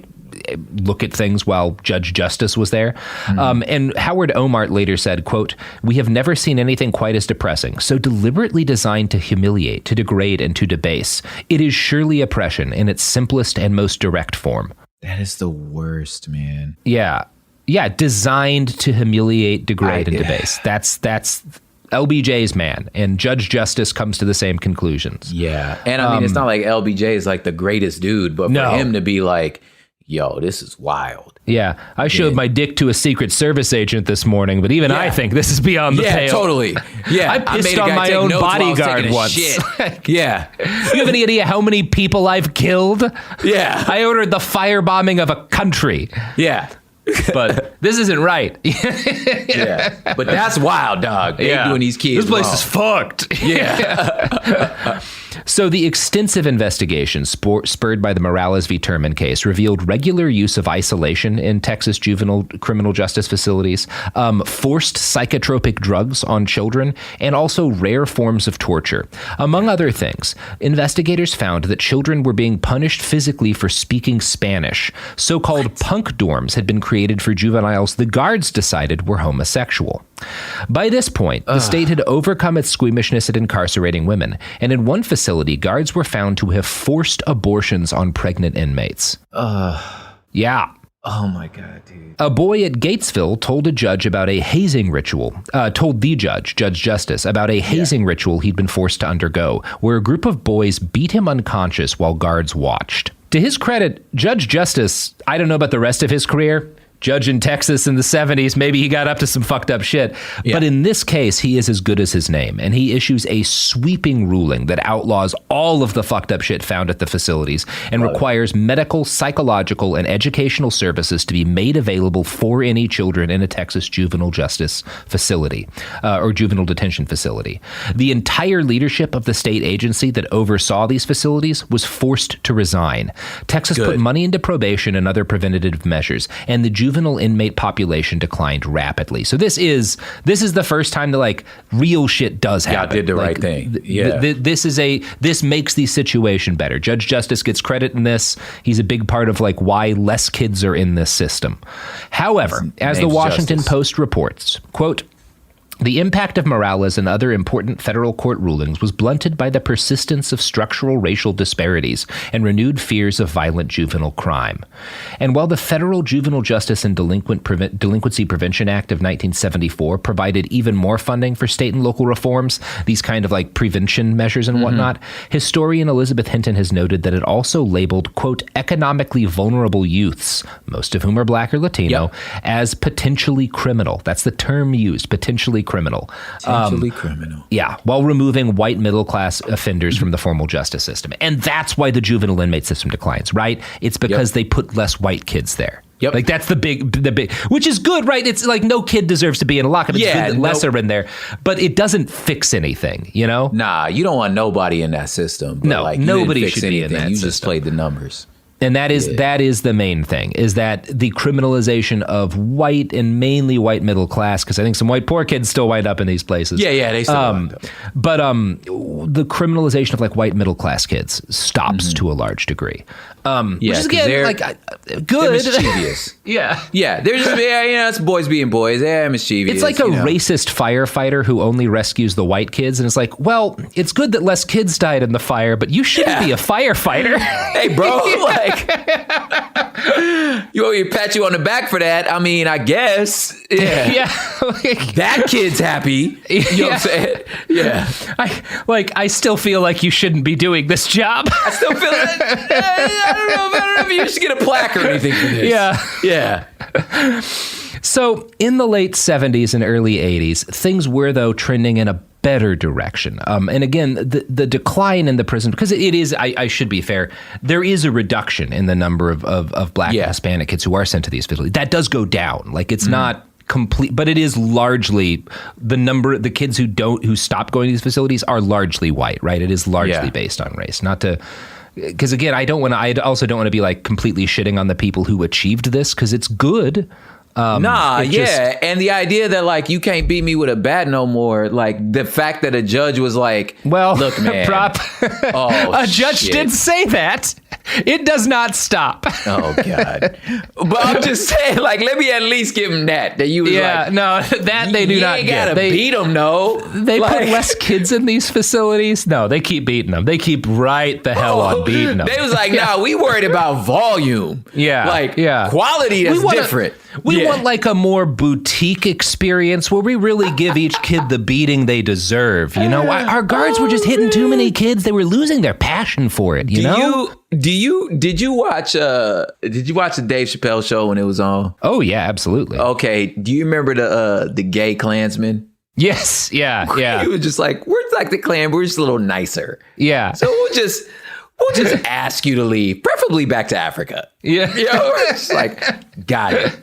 look at things while Judge Justice was there. And Howard Omart later said, quote, "We have never seen anything quite as depressing, so deliberately designed to humiliate, to degrade, and to debase. It is surely oppression in its simplest and most direct form." That is the worst, man. Yeah. Yeah, designed to humiliate, degrade, and debase. That's LBJ's man, and Judge Justice comes to the same conclusions. Yeah. And I mean, it's not like LBJ is the greatest dude, but for him to be yo, this is wild. Yeah, I showed my dick to a Secret Service agent this morning, but even I think this is beyond the pale. Yeah, totally. Yeah, I pissed on my own bodyguard once. Yeah. You have any idea how many people I've killed? Yeah. I ordered the firebombing of a country. Yeah. but this isn't right. Yeah, but that's wild, dog. They doing these kids. This place wrong. is fucked. Yeah. So the extensive investigation spurred by the Morales v. Terman case revealed regular use of isolation in Texas juvenile criminal justice facilities, forced psychotropic drugs on children, and also rare forms of torture. Among other things, investigators found that children were being punished physically for speaking Spanish. So-called punk dorms had been created for juveniles the guards decided were homosexual. By this point, the state had overcome its squeamishness at incarcerating women, and in one facility, guards were found to have forced abortions on pregnant inmates. Yeah. Oh my God, dude. A boy at Gatesville told a judge about a hazing ritual, Judge Justice, about a hazing ritual he'd been forced to undergo, where a group of boys beat him unconscious while guards watched. To his credit, Judge Justice, I don't know about the rest of his career, judge in Texas in the 70s, maybe he got up to some fucked up shit. Yeah. But in this case, he is as good as his name, and he issues a sweeping ruling that outlaws all of the fucked up shit found at the facilities and requires medical, psychological, and educational services to be made available for any children in a Texas juvenile justice facility or juvenile detention facility. The entire leadership of the state agency that oversaw these facilities was forced to resign. Texas put money into probation and other preventative measures, and the juvenile inmate population declined rapidly. So this is the first time that like real shit does happen. Y'all did the right thing. Yeah. This makes the situation better. Judge Justice gets credit in this. He's a big part of like why less kids are in this system. However, as the Washington Post reports, quote, the impact of Morales and other important federal court rulings was blunted by the persistence of structural racial disparities and renewed fears of violent juvenile crime. And while the Federal Juvenile Justice and Delinquency Prevention Act of 1974 provided even more funding for state and local reforms, these kind of like prevention measures and whatnot, historian Elizabeth Hinton has noted that it also labeled, quote, economically vulnerable youths, most of whom are Black or Latino, as potentially criminal. That's the term used, potentially criminal. Potentially criminal. Yeah, while removing white middle-class offenders from the formal justice system. And that's why the juvenile inmate system declines, right? It's because they put less white kids there. Yep. Like that's the big, which is good, right? It's like no kid deserves to be in a lockup. It's good that less are in there, but it doesn't fix anything, you know? Nah, you don't want nobody in that system. No, like, nobody should be in that system. You just played the numbers. And that is the main thing, is that the criminalization of white and mainly white middle class, because I think some white poor kids still wind up in these places. Yeah, they still wind up. But the criminalization of like white middle class kids stops to a large degree. Which is again like good. They're mischievous. Yeah. They're just it's boys being boys. They're mischievous. It's like a racist firefighter who only rescues the white kids, and it's like, well, it's good that less kids died in the fire, but you shouldn't be a firefighter. Hey, bro, like you want me to pat you on the back for that? I mean, I guess. Yeah. That kid's happy. You know what I'm saying? Yeah. I still feel like you shouldn't be doing this job. I still feel I don't know if you should get a plaque or anything for this. Yeah. So in the late 70s and early 80s, things were, though, trending in a better direction. And again, the decline in the prison, because it is, I should be fair, there is a reduction in the number of Black and Hispanic kids who are sent to these facilities. That does go down. Like it's not complete, but it is largely the kids who stop going to these facilities are largely white, right? It is largely based on race. Not to, because again, I also don't want to be like completely shitting on the people who achieved this, because it's good. And the idea that like you can't beat me with a bat no more, like the fact that a judge was like, well, look, man, a judge did say that. It does not stop. Oh God. But I'm just saying, like, let me at least give him that you was like, no, that they do not get. They beat them, no. They put less kids in these facilities. No, they keep beating them. They keep right the hell on beating them. They was like, nah, we worried about volume. Quality is different. We want like a more boutique experience where we really give each kid the beating they deserve. You know, our guards were just hitting too many kids. They were losing their passion for it. You know? Did you watch the Dave Chappelle show when it was on? Oh yeah, absolutely. Okay. Do you remember the gay Klansman? Yes. Yeah. He was just like, we're like the Klan, we're just a little nicer. Yeah. So we'll just ask you to leave, preferably back to Africa. Yeah. It's like, got it.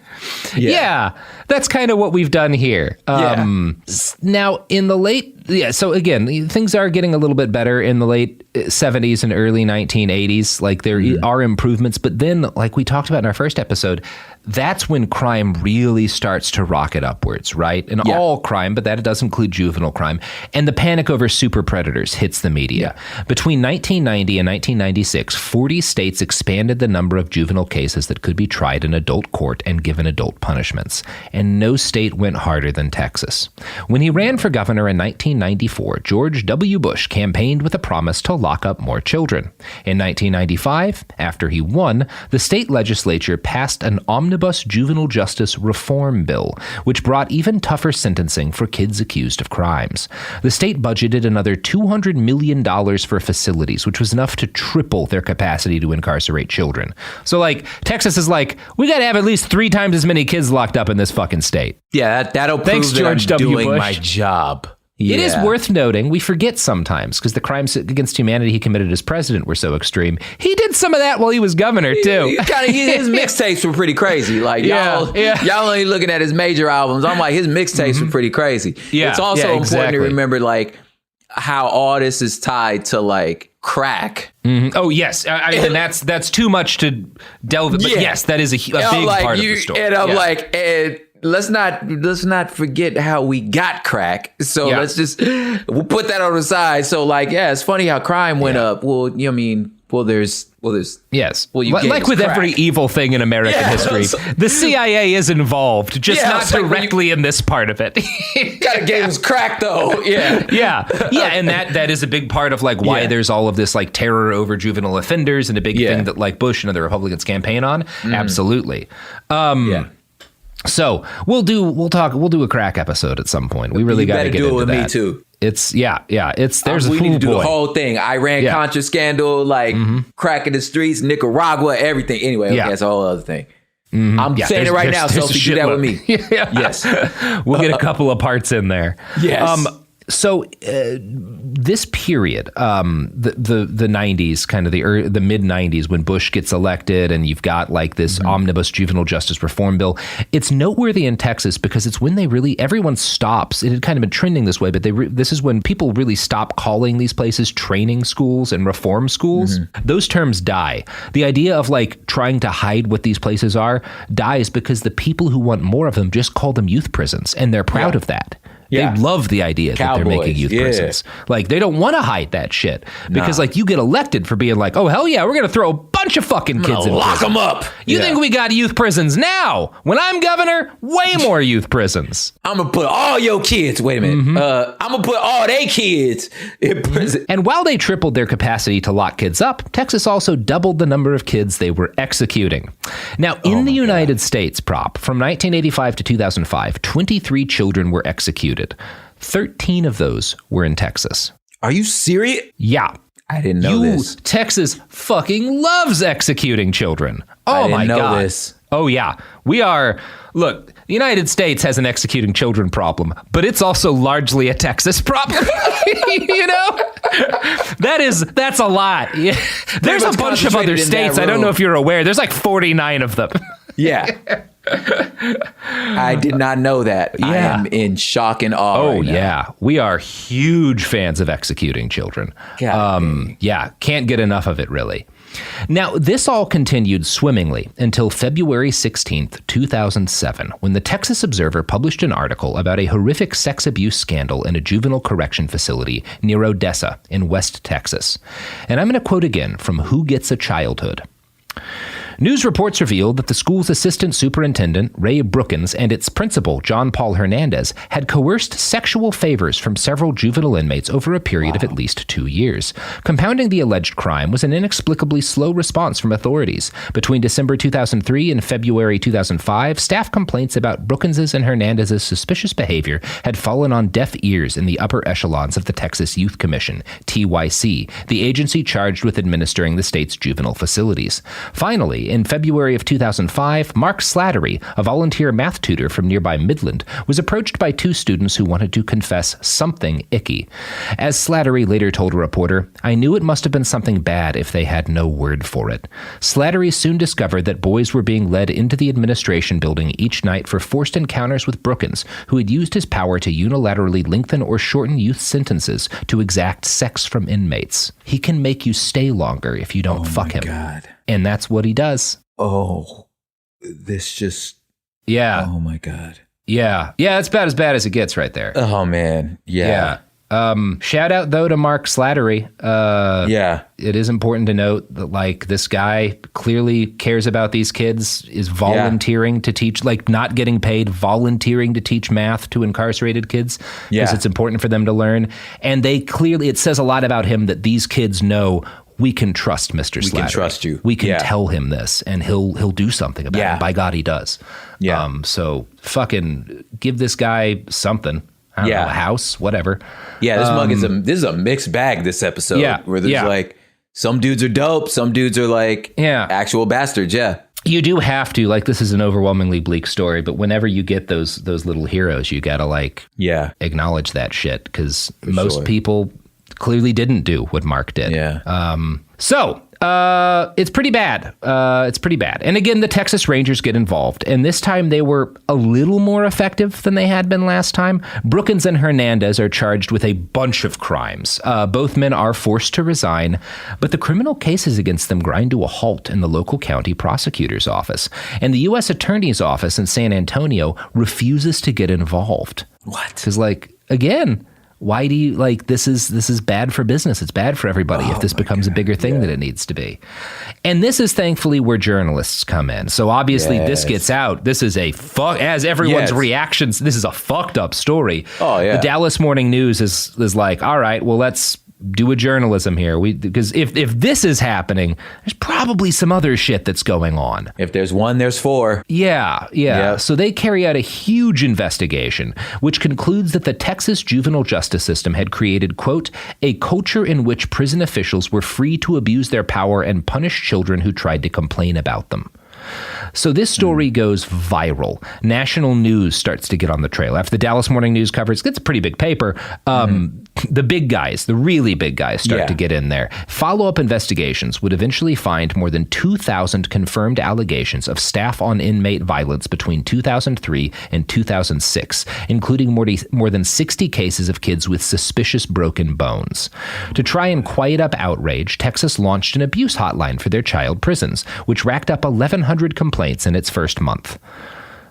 Yeah, that's kind of what we've done here. Now, in the late, so again, things are getting a little bit better in the late 70s and early 1980s. Like there are improvements, but then, like we talked about in our first episode, that's when crime really starts to rocket upwards, right? And all crime, but that does include juvenile crime. And the panic over super predators hits the media. Between 1990 and 1996, 40 states expanded the number of juvenile cases that could be tried in adult court and given adult punishments. And no state went harder than Texas. When he ran for governor in 1994, George W. Bush campaigned with a promise to lock up more children. In 1995, after he won, the state legislature passed an omnibus juvenile justice reform bill, which brought even tougher sentencing for kids accused of crimes. The state budgeted another $200 million for facilities, which was enough to triple their capacity to incarcerate children. So, like, Texas is like, we got to have at least 3 times as many kids locked up in this fucking state. Yeah, that'll prove Thanks, that George I'm W. doing Bush. my job. It is worth noting, we forget sometimes, because the crimes against humanity he committed as president were so extreme. He did some of that while he was governor, too. His mixtapes were pretty crazy. Like, y'all only looking at his major albums. I'm like, his mixtapes were pretty crazy. Yeah, it's also important exactly. to remember, like, how all this is tied to, like, crack. Oh, yes. I mean, that's too much to delve. But yes, that is a big part of the story. And I'm like, let's not forget how we got crack. So we'll put that on the side. So like, it's funny how crime went up. Well, you know what I mean? There's yes. Well, like with every evil thing in American history, the CIA is involved, just not directly in this part of it. Gotta get us crack though. Yeah, and that is a big part of like why there's all of this like terror over juvenile offenders and a big thing that like Bush and other Republicans campaign on. Absolutely. So we'll do a crack episode at some point. We really got to get into that. Me too. It's there's we need to do the whole thing. Iran-Contra scandal, like crack in the streets, Nicaragua, everything. Anyway, that's a whole other thing. I'm saying it right now, Sophie. Do that with me. Yes, we'll get a couple of parts in there. Yes. So this period, the 90s, kind of the mid 90s, when Bush gets elected, and you've got like this omnibus juvenile justice reform bill. It's noteworthy in Texas because it's when everyone stops. It had kind of been trending this way, but this is when people really stop calling these places training schools and reform schools. Those terms die. The idea of like trying to hide what these places are dies because the people who want more of them just call them youth prisons, and they're proud of that. They love the idea that they're making youth prisons. Like, they don't want to hide that shit because, like, you get elected for being like, oh, hell yeah, we're going to throw a bunch of fucking kids in lock prison. them up. You think we got youth prisons now? When I'm governor, way more youth prisons. I'm going to put all your kids, wait a minute, I'm going to put all they kids in prison. And while they tripled their capacity to lock kids up, Texas also doubled the number of kids they were executing. Now, in the United States, from 1985 to 2005, 23 children were executed. 13 of those were in Texas. Are you serious? Yeah. I didn't know this. Texas fucking loves executing children. I Oh didn't my know God. this. Oh yeah. Look, the United States has an executing children problem, but it's also largely a Texas problem. You know? That's a lot. Yeah. There's a bunch of other states. I don't know if you're aware. There's like 49 of them. Yeah. I did not know that. Yeah. I am in shock and awe. Oh, yeah. We are huge fans of executing children. Can't get enough of it, really. Now, this all continued swimmingly until February 16th, 2007, when the Texas Observer published an article about a horrific sex abuse scandal in a juvenile correction facility near Odessa in West Texas. And I'm going to quote again from Who Gets a Childhood. News reports revealed that the school's assistant superintendent, Ray Brookins, and its principal, John Paul Hernandez, had coerced sexual favors from several juvenile inmates over a period of at least 2 years. Compounding the alleged crime was an inexplicably slow response from authorities. Between December 2003 and February 2005, staff complaints about Brookins' and Hernandez's suspicious behavior had fallen on deaf ears in the upper echelons of the Texas Youth Commission, TYC, the agency charged with administering the state's juvenile facilities. Finally, story. In February of 2005, Mark Slattery, a volunteer math tutor from nearby Midland, was approached by two students who wanted to confess something icky. As Slattery later told a reporter, "I knew it must have been something bad if they had no word for it." Slattery soon discovered that boys were being led into the administration building each night for forced encounters with Brookins, who had used his power to unilaterally lengthen or shorten youth sentences to exact sex from inmates. He can make you stay longer if you don't fuck him. God. And that's what he does. Oh, this just... Yeah. Oh, my God. Yeah. Yeah, it's about as bad as it gets right there. Oh, man. Yeah. Shout out, though, to Mark Slattery. Yeah. It is important to note that, like, this guy clearly cares about these kids, is volunteering to teach, like, not getting paid, volunteering to teach math to incarcerated kids because it's important for them to learn. And they clearly, it says a lot about him that these kids know we can trust Mr. Slattery. We can trust you. We can tell him this, and he'll do something about it. By God, he does. Yeah. So fucking give this guy something. I don't know, a house, whatever. Yeah, this is a mixed bag, this episode. Yeah, where there's like, some dudes are dope, some dudes are like actual bastards, You do have to, like, this is an overwhelmingly bleak story, but whenever you get those little heroes, you gotta, like, acknowledge that shit, because most people clearly didn't do what Mark did. So it's pretty bad. And again, the Texas Rangers get involved, and this time they were a little more effective than they had been last time. Brookins and Hernandez are charged with a bunch of crimes. Both men are forced to resign, but the criminal cases against them grind to a halt in the local county prosecutor's office, and the U.S. Attorney's office in San Antonio refuses to get involved. What? Because, like, again, why do you, like, this is bad for business. It's bad for everybody if this becomes a bigger thing than it needs to be. And this is thankfully where journalists come in. So obviously this gets out. This is as everyone's reactions, this is a fucked up story. Oh, yeah. The Dallas Morning News is like, all right, well, let's do a journalism here. Because if this is happening, there's probably some other shit that's going on. If there's one, there's four. Yeah. So they carry out a huge investigation, which concludes that the Texas juvenile justice system had created, quote, a culture in which prison officials were free to abuse their power and punish children who tried to complain about them. So this story goes viral. National news starts to get on the trail. After the Dallas Morning News covers, it's a pretty big paper. The big guys, the really big guys start to get in there. Follow-up investigations would eventually find more than 2,000 confirmed allegations of staff-on-inmate violence between 2003 and 2006, including more than 60 cases of kids with suspicious broken bones. To try and quiet up outrage, Texas launched an abuse hotline for their child prisons, which racked up 1,100 complaints in its first month.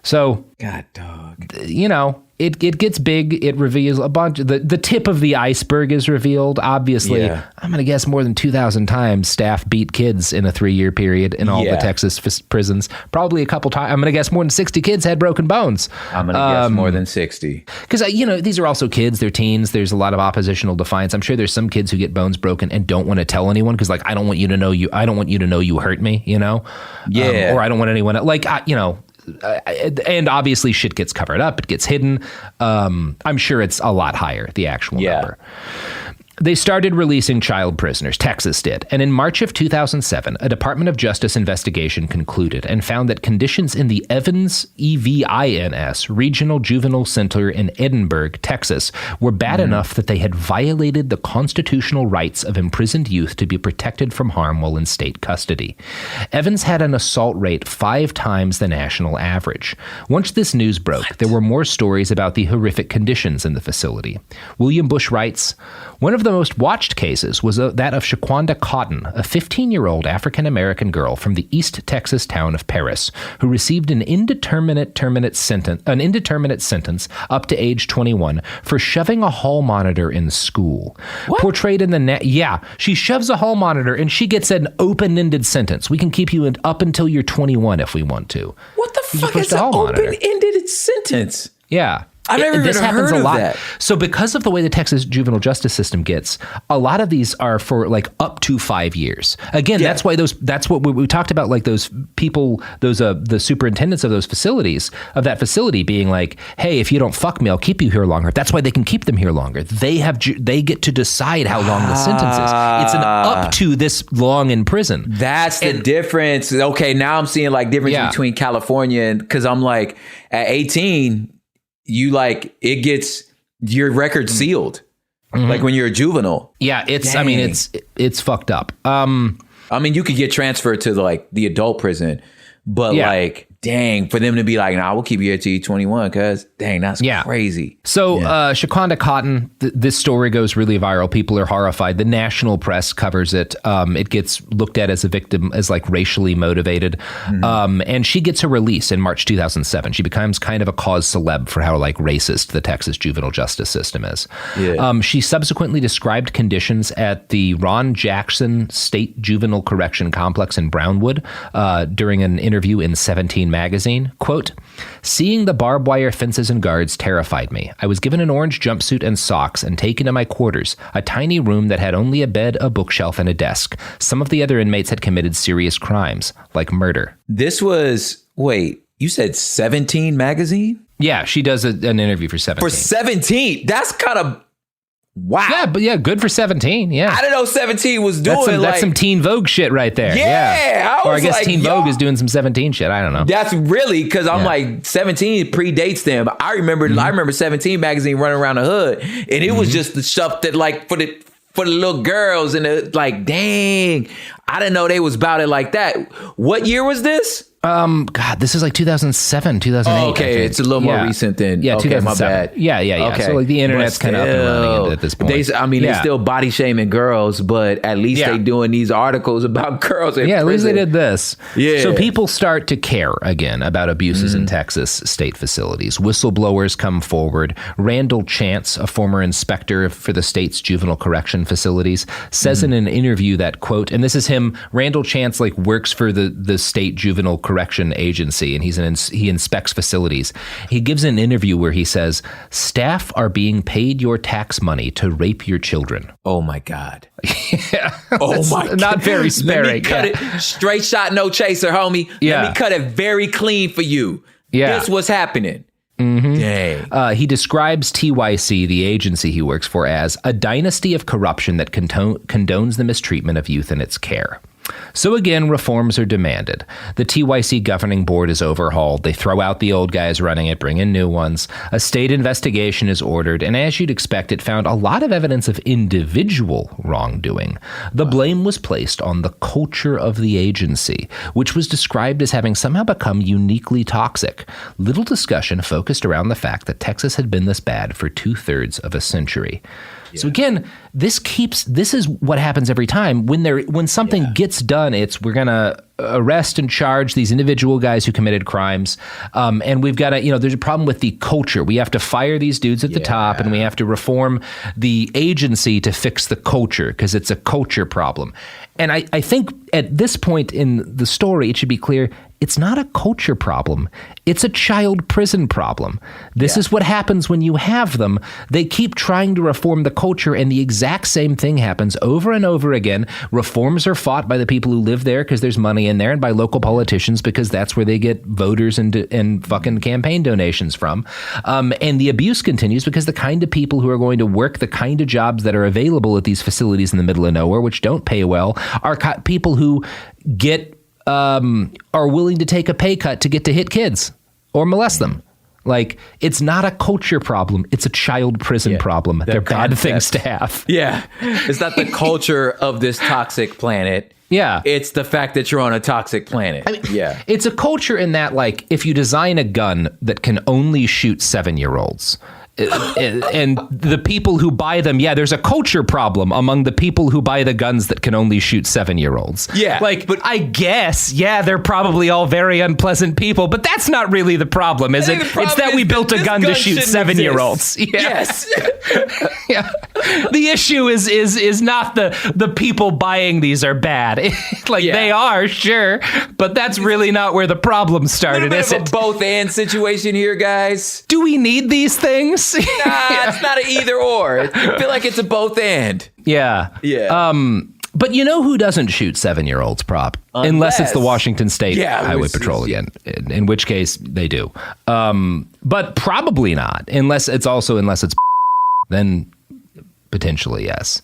So, God, dog. You know, it gets big. It reveals a bunch. The tip of the iceberg is revealed. Obviously, I'm going to guess more than 2,000 times staff beat kids in a 3-year period in all the Texas prisons. Probably a couple times. I'm going to guess more than 60 kids had broken bones. I'm going to guess more than 60. Because, these are also kids. They're teens. There's a lot of oppositional defiance. I'm sure there's some kids who get bones broken and don't want to tell anyone because, like, I don't want you to know you hurt me, or I don't want anyone to, and obviously shit gets covered up. It gets hidden. I'm sure it's a lot higher, the actual number. They started releasing child prisoners. Texas did. And in March of 2007, a Department of Justice investigation concluded and found that conditions in the Evans, EVINS, Regional Juvenile Center in Edinburgh, Texas, were bad enough that they had violated the constitutional rights of imprisoned youth to be protected from harm while in state custody. Evans had an assault rate 5 times the national average. Once this news broke, there were more stories about the horrific conditions in the facility. William Bush writes, one of the most watched cases was that of Shaquanda Cotton, a 15-year-old African-American girl from the East Texas town of Paris, who received an indeterminate sentence up to age 21 for shoving a hall monitor in school. What? Portrayed in the she shoves a hall monitor and she gets an open-ended sentence. We can keep you up until you're 21 if we want to. What the fuck is an open-ended sentence? Yeah. I've never even heard of that. So because of the way the Texas juvenile justice system gets, a lot of these are for like up to 5 years. Again, that's what we talked about, like those people, the superintendents of those facilities, of that facility being like, hey, if you don't fuck me, I'll keep you here longer. That's why they can keep them here longer. They get to decide how long the sentence is. It's an up to this long in prison. That's the difference. Okay, now I'm seeing like difference between California and, because I'm like at 18, you like it gets your record sealed, like when you're a juvenile. Yeah, it's. Dang. I mean, it's fucked up. I mean, you could get transferred to like the adult prison, but like, dang, for them to be like, nah, we'll keep you here till you're 21, cuz dang, that's crazy. So Shaquanda Cotton, this story goes really viral. People are horrified. The national press covers it. It gets looked at as a victim, as like racially motivated. And she gets her release in March 2007. She becomes kind of a cause celeb for how like racist the Texas juvenile justice system is. She subsequently described conditions at the Ron Jackson State Juvenile Correction Complex in Brownwood during an interview in 17 magazine. Quote, seeing the barbed wire fences and guards terrified me. I was given an orange jumpsuit and socks and taken to my quarters, a tiny room that had only a bed, a bookshelf, and a desk. Some of the other inmates had committed serious crimes, like murder. This was, wait, you said 17 magazine? Yeah, she does an interview for 17. For 17? That's kind of, wow. Yeah, but yeah, good for 17. Yeah. I didn't know 17 was doing that's some Teen Vogue shit right there. Yeah. Or I guess Teen Vogue is doing some 17 shit. I don't know. That's really, because I'm like, 17 predates them. I remember 17 magazine running around the hood, and it was just the stuff that like for the little girls, and it, like, dang, I didn't know they was about it like that. What year was this? God, this is like 2007, 2008. Oh, okay, it's a little more recent than. Yeah, okay, 2007. my bad. Yeah. Okay. So like the internet's kind of up and running at this point. They still body shaming girls, but at least they doing these articles about girls in prison. At least they did this. Yeah. So people start to care again about abuses in Texas state facilities. Whistleblowers come forward. Randall Chance, a former inspector for the state's juvenile correction facilities, says in an interview that, quote, and this is him, Randall Chance like works for the state juvenile correction agency, and he inspects facilities. He gives an interview where he says, staff are being paid your tax money to rape your children. Oh my God. Yeah. Oh my God. Not very sparing. Let me cut it straight shot, no chaser, homie. Yeah. Let me cut it very clean for you. Yeah. This was happening. Dang. He describes TYC, the agency he works for, as a dynasty of corruption that condones the mistreatment of youth in its care. So again, reforms are demanded. The TYC governing board is overhauled. They throw out the old guys running it, bring in new ones. A state investigation is ordered, and as you'd expect, it found a lot of evidence of individual wrongdoing. The blame was placed on the culture of the agency, which was described as having somehow become uniquely toxic. Little discussion focused around the fact that Texas had been this bad for 2/3 of a century. So again, this is what happens every time when something gets done. It's we're gonna arrest and charge these individual guys who committed crimes, and we've got to there's a problem with the culture. We have to fire these dudes at the top, and we have to reform the agency to fix the culture because it's a culture problem. And I think at this point in the story, it should be clear it's not a culture problem. It's a child prison problem. This is what happens when you have them. They keep trying to reform the culture, and the exact same thing happens over and over again. Reforms are fought by the people who live there because there's money in there, and by local politicians because that's where they get voters and fucking campaign donations from. And the abuse continues because the kind of people who are going to work the kind of jobs that are available at these facilities in the middle of nowhere, which don't pay well, are people who are willing to take a pay cut to get to hit kids or molest them. Like, it's not a culture problem. It's a child prison problem. They're bad things to have. Yeah. It's not the culture of this toxic planet. Yeah. It's the fact that you're on a toxic planet. I mean, it's a culture in that, like, if you design a gun that can only shoot 7-year-olds, And the people who buy them, there's a culture problem among the people who buy the guns that can only shoot 7-year-olds. Yeah. But I guess, they're probably all very unpleasant people, but that's not really the problem, is it? It's that we built a gun to shoot 7-year-olds. Yeah. Yes. Yeah. The issue is not the people buying these are bad. They are, sure, but that's really not where the problem started, is it? A both and situation here, guys. Do we need these things? Nah, it's not an either or. I feel like it's a both and. Yeah. But you know who doesn't shoot 7-year-olds, Prop? Unless it's the Washington State Highway Patrol again, in which case they do. But probably not, unless it's then potentially yes.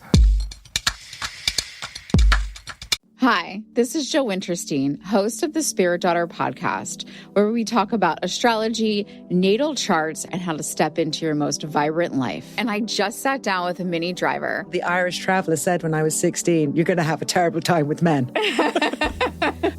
Hi, this is Jo Winterstein, host of the Spirit Daughter podcast, where we talk about astrology, natal charts, and how to step into your most vibrant life. And I just sat down with a Minnie Driver. The Irish traveler said when I was 16, you're going to have a terrible time with men.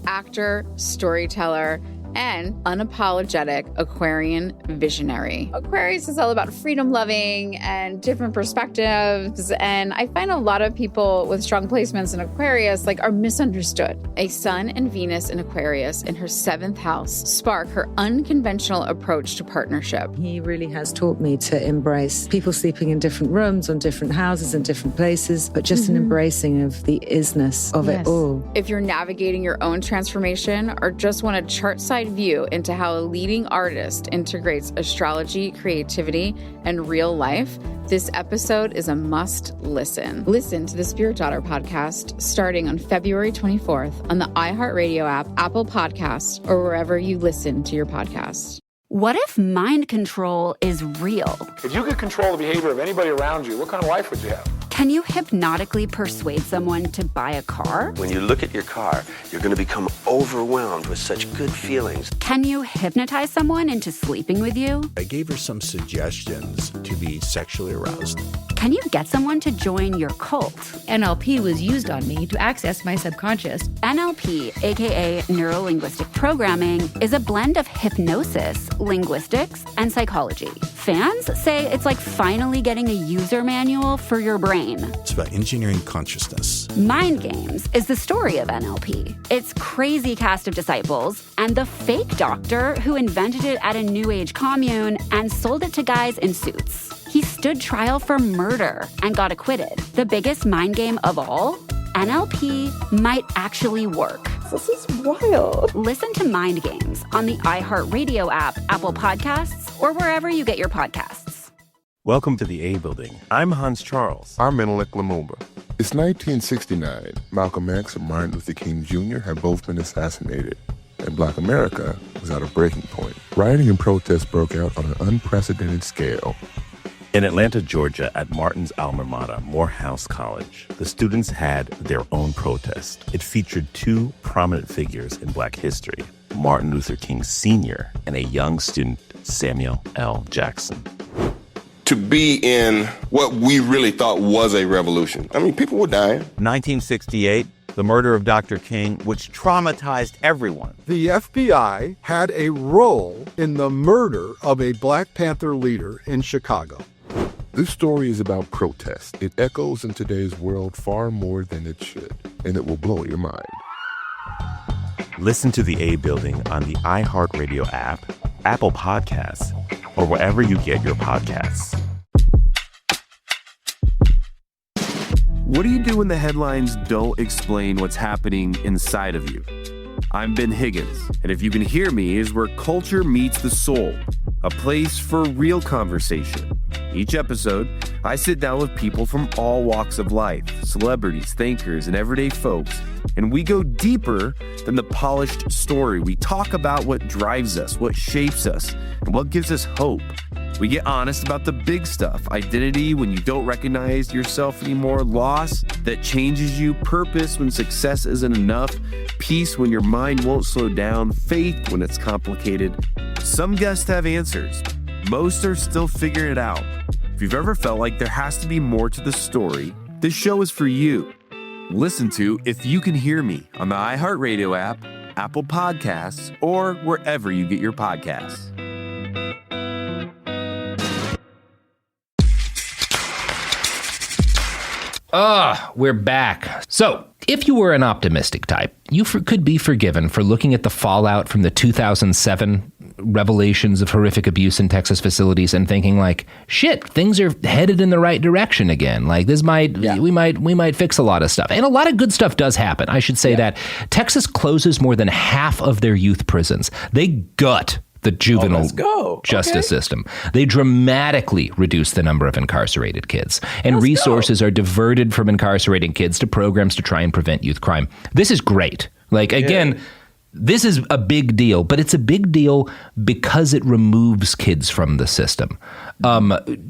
Actor, storyteller, and unapologetic Aquarian visionary. Aquarius is all about freedom-loving and different perspectives, and I find a lot of people with strong placements in Aquarius are misunderstood. A Sun and Venus in Aquarius in her 7th house spark her unconventional approach to partnership. He really has taught me to embrace people sleeping in different rooms, on different houses, in different places, but just an embracing of the isness of it all. If you're navigating your own transformation or just want a chart-side view into how a leading artist integrates astrology, creativity, and real life, this episode is a must listen. Listen to the Spirit Daughter podcast starting on February 24th on the iHeartRadio app, Apple Podcasts, or wherever you listen to your podcasts. What if mind control is real? If you could control the behavior of anybody around you, what kind of life would you have? Can you hypnotically persuade someone to buy a car? When you look at your car, you're going to become overwhelmed with such good feelings. Can you hypnotize someone into sleeping with you? I gave her some suggestions to be sexually aroused. Can you get someone to join your cult? NLP was used on me to access my subconscious. NLP, aka Neuro-Linguistic Programming, is a blend of hypnosis, linguistics, and psychology. Fans say it's like finally getting a user manual for your brain. It's about engineering consciousness. Mind Games is the story of NLP. It's crazy cast of disciples and the fake doctor who invented it at a New Age commune and sold it to guys in suits. He stood trial for murder and got acquitted. The biggest mind game of all? NLP might actually work. This is wild. Listen to Mind Games on the iHeartRadio app, Apple Podcasts, or wherever you get your podcasts. Welcome to the A Building. I'm Hans Charles. I'm Menelik Lumumba. It's 1969. Malcolm X and Martin Luther King Jr. had both been assassinated, and Black America was at a breaking point. Rioting and protests broke out on an unprecedented scale. In Atlanta, Georgia, at Martin's alma mater, Morehouse College, the students had their own protest. It featured two prominent figures in Black history, Martin Luther King Sr. and a young student, Samuel L. Jackson. To be in what we really thought was a revolution. I mean, people were dying. 1968, the murder of Dr. King, which traumatized everyone. The FBI had a role in the murder of a Black Panther leader in Chicago. This story is about protest. It echoes in today's world far more than it should, and it will blow your mind. Listen to the A Building on the iHeartRadio app, Apple Podcasts, or wherever you get your podcasts. What do you do when the headlines don't explain what's happening inside of you? I'm Ben Higgins, and if you can hear me, is where culture meets the soul, a place for real conversation. Each episode, I sit down with people from all walks of life, celebrities, thinkers, and everyday folks, and we go deeper than the polished story. We talk about what drives us, what shapes us, and what gives us hope. We get honest about the big stuff, identity when you don't recognize yourself anymore, loss that changes you, purpose when success isn't enough, peace when your mind won't slow down, faith when it's complicated. Some guests have answers. Most are still figuring it out. If you've ever felt like there has to be more to the story, this show is for you. Listen to If You Can Hear Me on the iHeartRadio app, Apple Podcasts, or wherever you get your podcasts. We're back. So, if you were an optimistic type, you could be forgiven for looking at the fallout from the 2007 revelations of horrific abuse in Texas facilities and thinking like, shit, things are headed in the right direction again. Like we might fix a lot of stuff. And a lot of good stuff does happen. I should say that Texas closes more than half of their youth prisons. They gut the juvenile justice system. They dramatically reduce the number of incarcerated kids, and resources are diverted from incarcerating kids to programs to try and prevent youth crime. This is great. Like, again, this is a big deal, but it's a big deal because it removes kids from the system.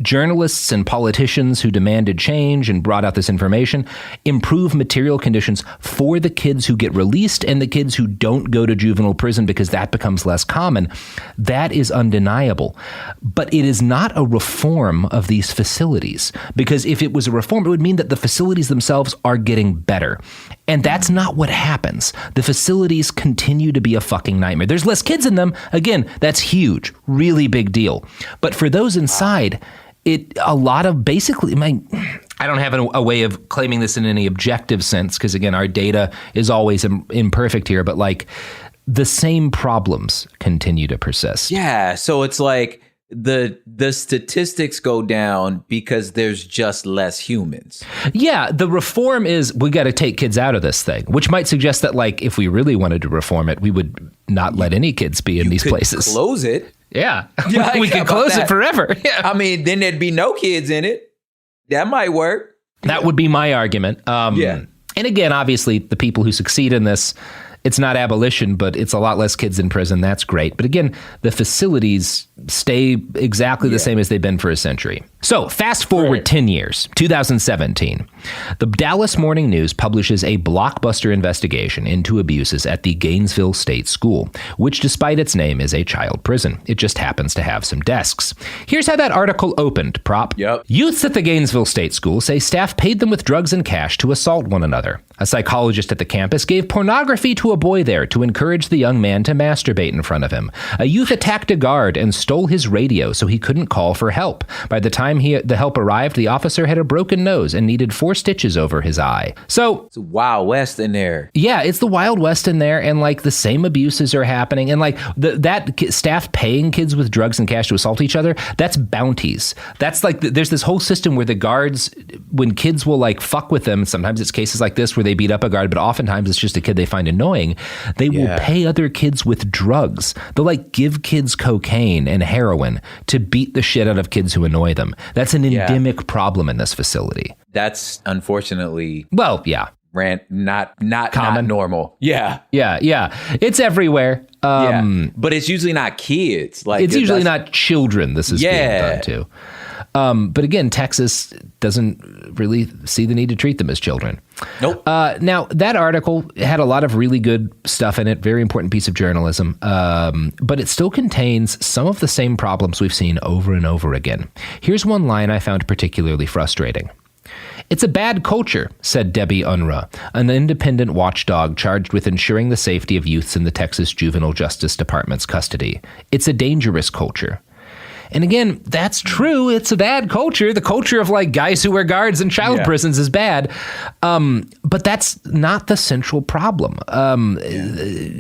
Journalists and politicians who demanded change and brought out this information improve material conditions for the kids who get released and the kids who don't go to juvenile prison because that becomes less common. That is undeniable. But it is not a reform of these facilities, because if it was a reform, it would mean that the facilities themselves are getting better. And that's not what happens. The facilities continue to be a fucking nightmare. There's less kids in them. Again, that's huge, really big deal. But for those inside, a lot of basically, I don't have a way of claiming this in any objective sense, because again, our data is always imperfect here, but like the same problems continue to persist. Yeah. So it's like the statistics go down because there's just less humans. Yeah, the reform is we got to take kids out of this thing, which might suggest that like if we really wanted to reform it, we would not let any kids be in these places. Close it. Yeah, we could close it forever. Yeah. I mean, then there'd be no kids in it. That might work. That would be my argument. And again, obviously, the people who succeed in this, it's not abolition, but it's a lot less kids in prison. That's great. But again, the facilities stay exactly the same as they've been for a century. So fast forward 10 years, 2017. The Dallas Morning News publishes a blockbuster investigation into abuses at the Gainesville State School, which despite its name is a child prison. It just happens to have some desks. Here's how that article opened, Prop. Youths at the Gainesville State School say staff paid them with drugs and cash to assault one another. A psychologist at the campus gave pornography to a boy there to encourage the young man to masturbate in front of him. A youth attacked a guard and stole his radio so he couldn't call for help. By the time the help arrived, the officer had a broken nose and needed 4 stitches over his eye. So it's Wild West in there. Yeah, it's the Wild West in there, and like the same abuses are happening, and like that staff paying kids with drugs and cash to assault each other, that's bounties. That's like there's this whole system where the guards, when kids will like fuck with them, sometimes it's cases like this where they beat up a guard, but oftentimes it's just a kid they find annoying. They will pay other kids with drugs. They'll like give kids cocaine and heroin to beat the shit out of kids who annoy them. That's an endemic problem in this facility. That's unfortunately not common, not normal. Yeah. It's everywhere. But it's usually not kids. Like it's usually not children this is being done to. But again, Texas doesn't really see the need to treat them as children. Nope. Now, that article had a lot of really good stuff in it, very important piece of journalism, but it still contains some of the same problems we've seen over and over again. Here's one line I found particularly frustrating. It's a bad culture, said Debbie Unruh, an independent watchdog charged with ensuring the safety of youths in the Texas Juvenile Justice Department's custody. It's a dangerous culture. And again, that's true. It's a bad culture. The culture of like guys who wear guards in child prisons is bad. But that's not the central problem. The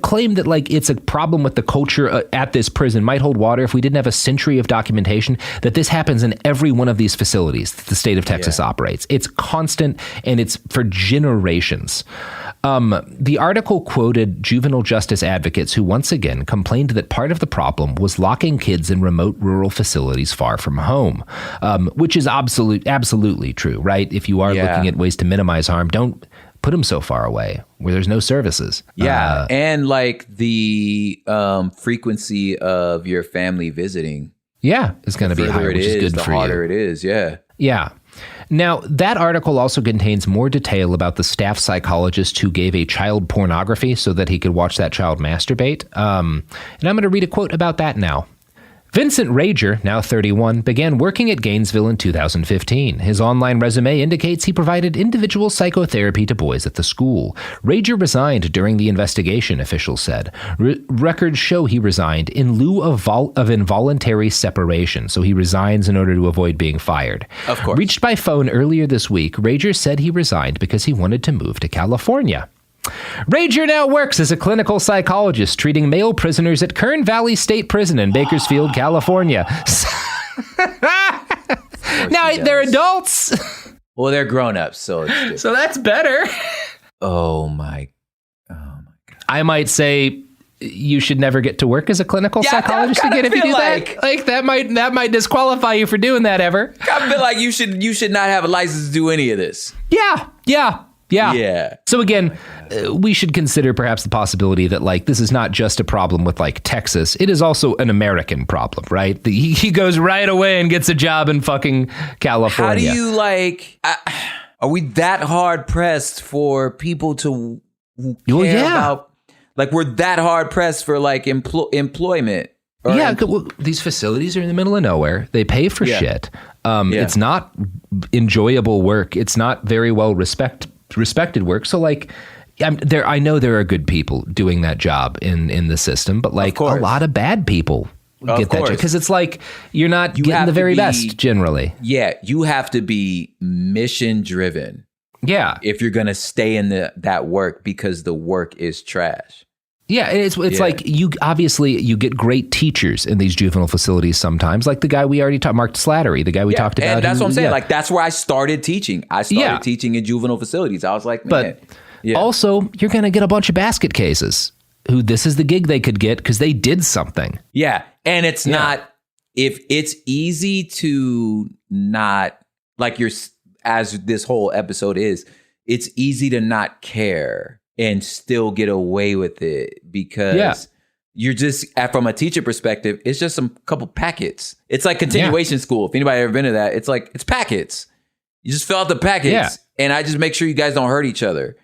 claim that like it's a problem with the culture at this prison might hold water if we didn't have a century of documentation that this happens in every one of these facilities that the state of Texas operates. It's constant and it's for generations. The article quoted juvenile justice advocates who once again complained that part of the problem was locking kids in remote rural facilities far from home, which is absolutely true, right? If you are looking at ways to minimize harm, don't put them so far away where there's no services. Yeah, and like the frequency of your family visiting. Yeah, is going to be higher, which is good for you. The harder it is, Yeah. Now, that article also contains more detail about the staff psychologist who gave a child pornography so that he could watch that child masturbate. And I'm going to read a quote about that now. Vincent Rager, now 31, began working at Gainesville in 2015. His online resume indicates he provided individual psychotherapy to boys at the school. Rager resigned during the investigation, officials said. Records show he resigned in lieu of involuntary separation, so he resigns in order to avoid being fired. Of course. Reached by phone earlier this week, Rager said he resigned because he wanted to move to California. Rager now works as a clinical psychologist treating male prisoners at Kern Valley State Prison in Bakersfield, California. Now, they're adults. Well, they're grown-ups, so it's different. So that's better. Oh my God. I might say you should never get to work as a clinical psychologist again if you do that. Like that might disqualify you for doing that ever. I feel like you should not have a license to do any of this. Yeah. So again, we should consider perhaps the possibility that like this is not just a problem with like Texas. It is also an American problem, right? He goes right away and gets a job in fucking California. How do you like? Are we that hard pressed for people to care about? Like we're that hard pressed for like employment. Well, these facilities are in the middle of nowhere. They pay for shit. It's not enjoyable work. It's not very well respected work. So like I know there are good people doing that job in the system, but like a lot of bad people get that job because it's like you're not getting the very best generally. Yeah, you have to be mission driven. Yeah, if you're gonna stay in that work because the work is trash. Yeah, it's like you get great teachers in these juvenile facilities sometimes, like the guy we already talked, Mark Slattery, the guy we talked about. And that's what I'm saying. Like that's where I started teaching. I started teaching in juvenile facilities. I was like, man. But also, you're going to get a bunch of basket cases who this is the gig they could get because they did something. Yeah, and it's not, if it's easy to not, like as this whole episode is, it's easy to not care and still get away with it because you're just, from a teacher perspective, it's just some couple packets. It's like continuation school. If anybody ever been to that, it's like, it's packets. You just fill out the packets and I just make sure you guys don't hurt each other.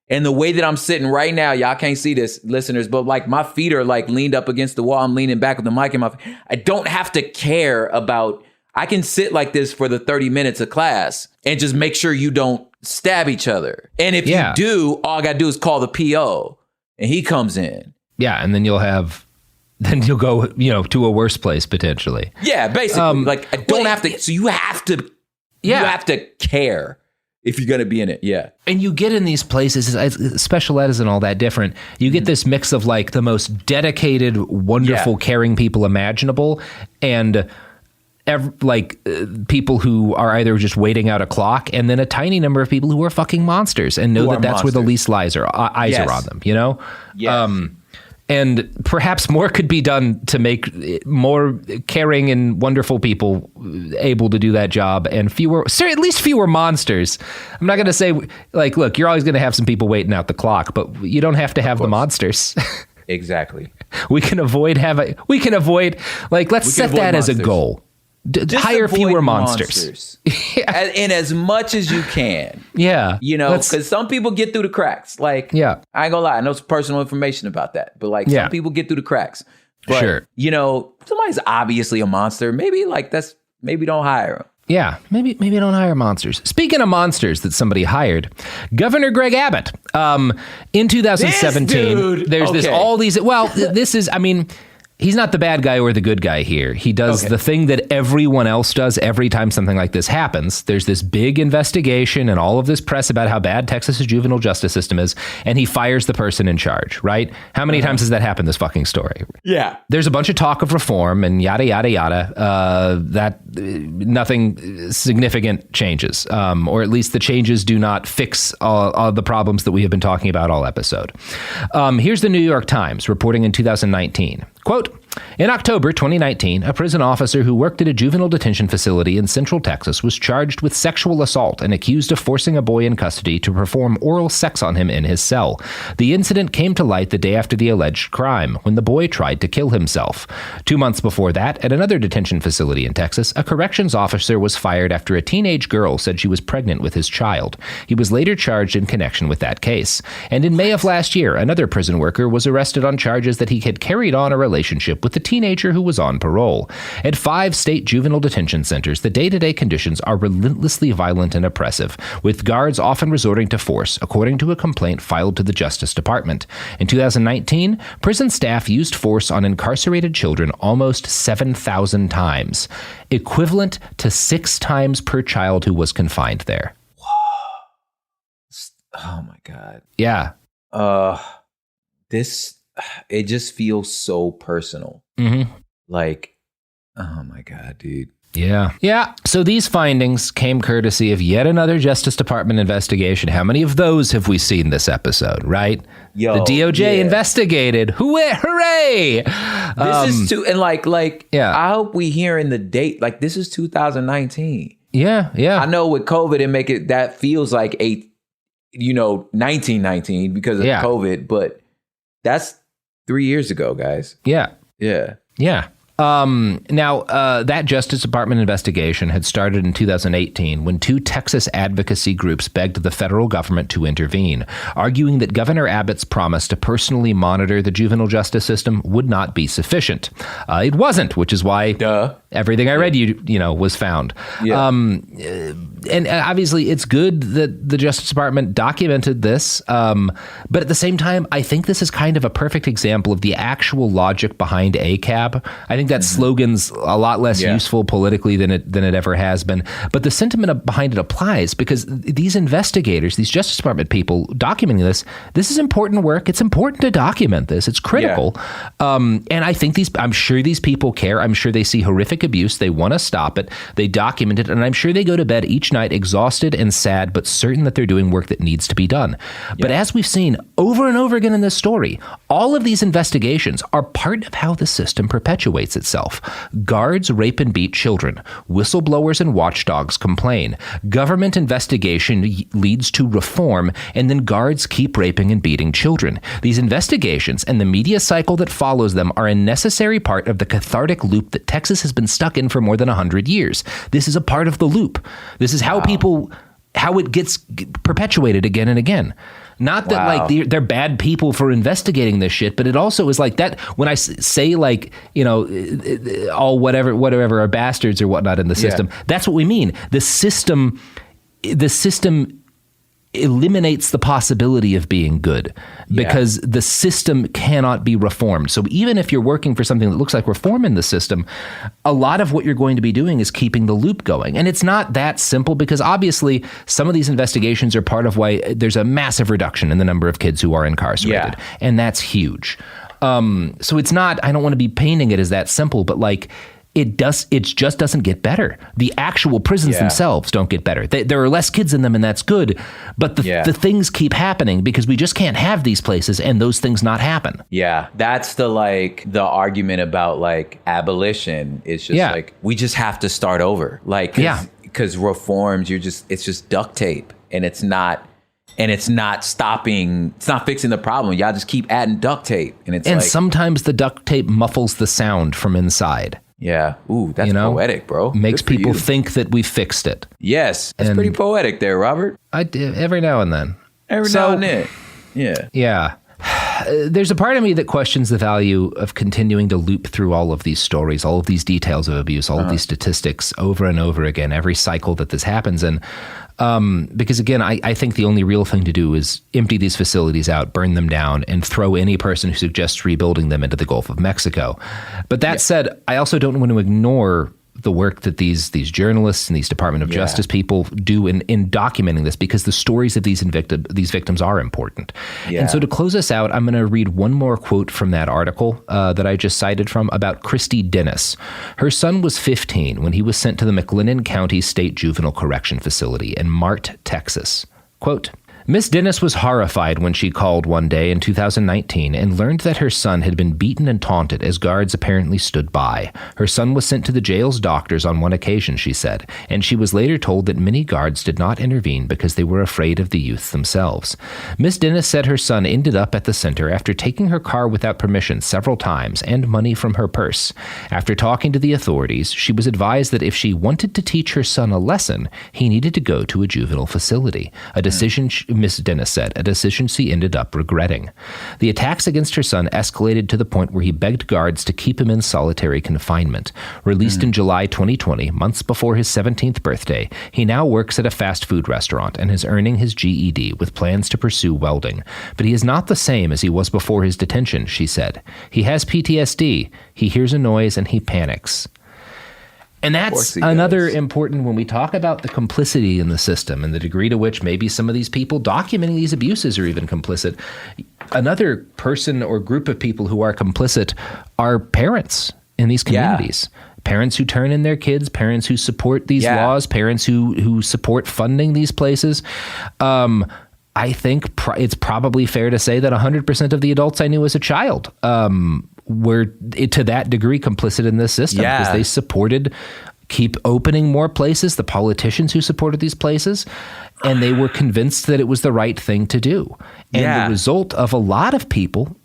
And the way that I'm sitting right now, y'all can't see this, listeners, but like my feet are like leaned up against the wall. I'm leaning back with the mic in my face. I don't have to care about, I can sit like this for the 30 minutes of class and just make sure you don't stab each other. And if you do, all I got to do is call the PO and he comes in. Yeah. And then you'll go, to a worse place potentially. Yeah, basically. Like I don't have to. So you have to, you have to care if you're going to be in it. Yeah. And you get in these places, special ed isn't all that different. You get this mix of like the most dedicated, wonderful, caring people imaginable and people who are either just waiting out a clock and then a tiny number of people who are fucking monsters and know that that's where the least eyes are on them, Yes. And perhaps more could be done to make more caring and wonderful people able to do that job and at least fewer monsters. I'm not going to say like, look, you're always going to have some people waiting out the clock, but you don't have to have the monsters. Exactly. We can avoid let's set that as a goal. Hire fewer monsters. And as much as you can. Yeah. Because some people get through the cracks. Like, I ain't gonna lie, I know some personal information about that, but like some people get through the cracks. But, somebody's obviously a monster. Maybe don't hire them. Yeah, maybe don't hire monsters. Speaking of monsters that somebody hired, Governor Greg Abbott, in 2017, he's not the bad guy or the good guy here. He does the thing that everyone else does every time something like this happens. There's this big investigation and all of this press about how bad Texas's juvenile justice system is, and he fires the person in charge, right? How many times has that happened, this fucking story? Yeah. There's a bunch of talk of reform and yada, yada, yada, nothing significant changes, or at least the changes do not fix all the problems that we have been talking about all episode. Here's the New York Times reporting in 2019. Quote, in October 2019, a prison officer who worked at a juvenile detention facility in Central Texas was charged with sexual assault and accused of forcing a boy in custody to perform oral sex on him in his cell. The incident came to light the day after the alleged crime, when the boy tried to kill himself. 2 months before that, at another detention facility in Texas, a corrections officer was fired after a teenage girl said she was pregnant with his child. He was later charged in connection with that case. And in May of last year, another prison worker was arrested on charges that he had carried on a relationship with the teenager who was on parole. At 5 state juvenile detention centers, the day-to-day conditions are relentlessly violent and oppressive, with guards often resorting to force, according to a complaint filed to the Justice Department. In 2019, prison staff used force on incarcerated children almost 7,000 times, equivalent to 6 times per child who was confined there. Oh my God. Yeah. It just feels so personal. Mm-hmm. Like, oh my God, dude. Yeah. Yeah. So these findings came courtesy of yet another Justice Department investigation. How many of those have we seen this episode, right? Yo, the DOJ investigated. Hooray! This is and I hope we hear in the date, like this is 2019. Yeah. Yeah. I know with COVID, that feels like 1919 because of COVID, but that's 3 years ago, guys. Yeah. Yeah. Yeah. Now, that Justice Department investigation had started in 2018 when 2 Texas advocacy groups begged the federal government to intervene, arguing that Governor Abbott's promise to personally monitor the juvenile justice system would not be sufficient. It wasn't, which is why everything I read was found. Yeah. And obviously, it's good that the Justice Department documented this, but at the same time, I think this is kind of a perfect example of the actual logic behind ACAB. I think that slogan's a lot less useful politically than it ever has been. But the sentiment behind it applies because these investigators, these Justice Department people documenting this is important work. It's important to document this. It's critical. Yeah. And I think I'm sure these people care. I'm sure they see horrific abuse. They want to stop it. They document it. And I'm sure they go to bed each night exhausted and sad, but certain that they're doing work that needs to be done. Yeah. But as we've seen over and over again in this story, all of these investigations are part of how the system perpetuates itself. Guards rape and beat children. Whistleblowers and watchdogs complain. Government investigation leads to reform, and then guards keep raping and beating children. These investigations and the media cycle that follows them are a necessary part of the cathartic loop that Texas has been stuck in for more than 100 years. This is a part of the loop. This is how how it gets perpetuated again and again. Not that like they're bad people for investigating this shit, but it also is like that when I say like, all whatever are bastards or whatnot in the system. That's what we mean. The system eliminates the possibility of being good because the system cannot be reformed. So even if you're working for something that looks like reform in the system, a lot of what you're going to be doing is keeping the loop going. And it's not that simple because obviously some of these investigations are part of why there's a massive reduction in the number of kids who are incarcerated. And that's huge. So it's not, I don't want to be painting it as that simple, but like, it just doesn't get better. The actual prisons themselves don't get better. There are less kids in them, and that's good. But the things keep happening because we just can't have these places and those things not happen. Yeah, that's the argument about like abolition. It's just like we just have to start over. Like because reforms, it's just duct tape, and it's not stopping. It's not fixing the problem. Y'all just keep adding duct tape, and sometimes the duct tape muffles the sound from inside. Yeah. Ooh, that's poetic, bro. Makes people think that we fixed it. Yes. That's pretty poetic there, Robert. I do every now and then. Now and then. Yeah. Yeah. There's a part of me that questions the value of continuing to loop through all of these stories, all of these details of abuse, all of these statistics over and over again, every cycle that this happens. And because again, I think the only real thing to do is empty these facilities out, burn them down, and throw any person who suggests rebuilding them into the Gulf of Mexico. But that said, I also don't want to ignore the work that these journalists and these Department of Justice people do in documenting this, because the stories of these victims are important. Yeah. And so to close us out, I'm going to read one more quote from that article that I just cited from about Christy Dennis. Her son was 15 when he was sent to the McLennan County State Juvenile Correction Facility in Mart, Texas. Quote, Miss Dennis was horrified when she called one day in 2019 and learned that her son had been beaten and taunted as guards apparently stood by. Her son was sent to the jail's doctors on one occasion, she said, and she was later told that many guards did not intervene because they were afraid of the youth themselves. Miss Dennis said her son ended up at the center after taking her car without permission several times and money from her purse. After talking to the authorities, she was advised that if she wanted to teach her son a lesson, he needed to go to a juvenile facility, a decision Miss Dennis said, a decision she ended up regretting. The attacks against her son escalated to the point where he begged guards to keep him in solitary confinement. Released in July 2020, months before his 17th birthday, he now works at a fast food restaurant and is earning his GED with plans to pursue welding. But he is not the same as he was before his detention, she said. He has PTSD. He hears a noise and he panics. And that's another important, when we talk about the complicity in the system and the degree to which maybe some of these people documenting these abuses are even complicit, another person or group of people who are complicit are parents in these communities. Yeah. Parents who turn in their kids, parents who support these laws, parents who support funding these places. I think it's probably fair to say that 100% of the adults I knew as a child were to that degree complicit in this system because they supported keep opening more places, the politicians who supported these places, and they were convinced that it was the right thing to do. And the result of a lot of people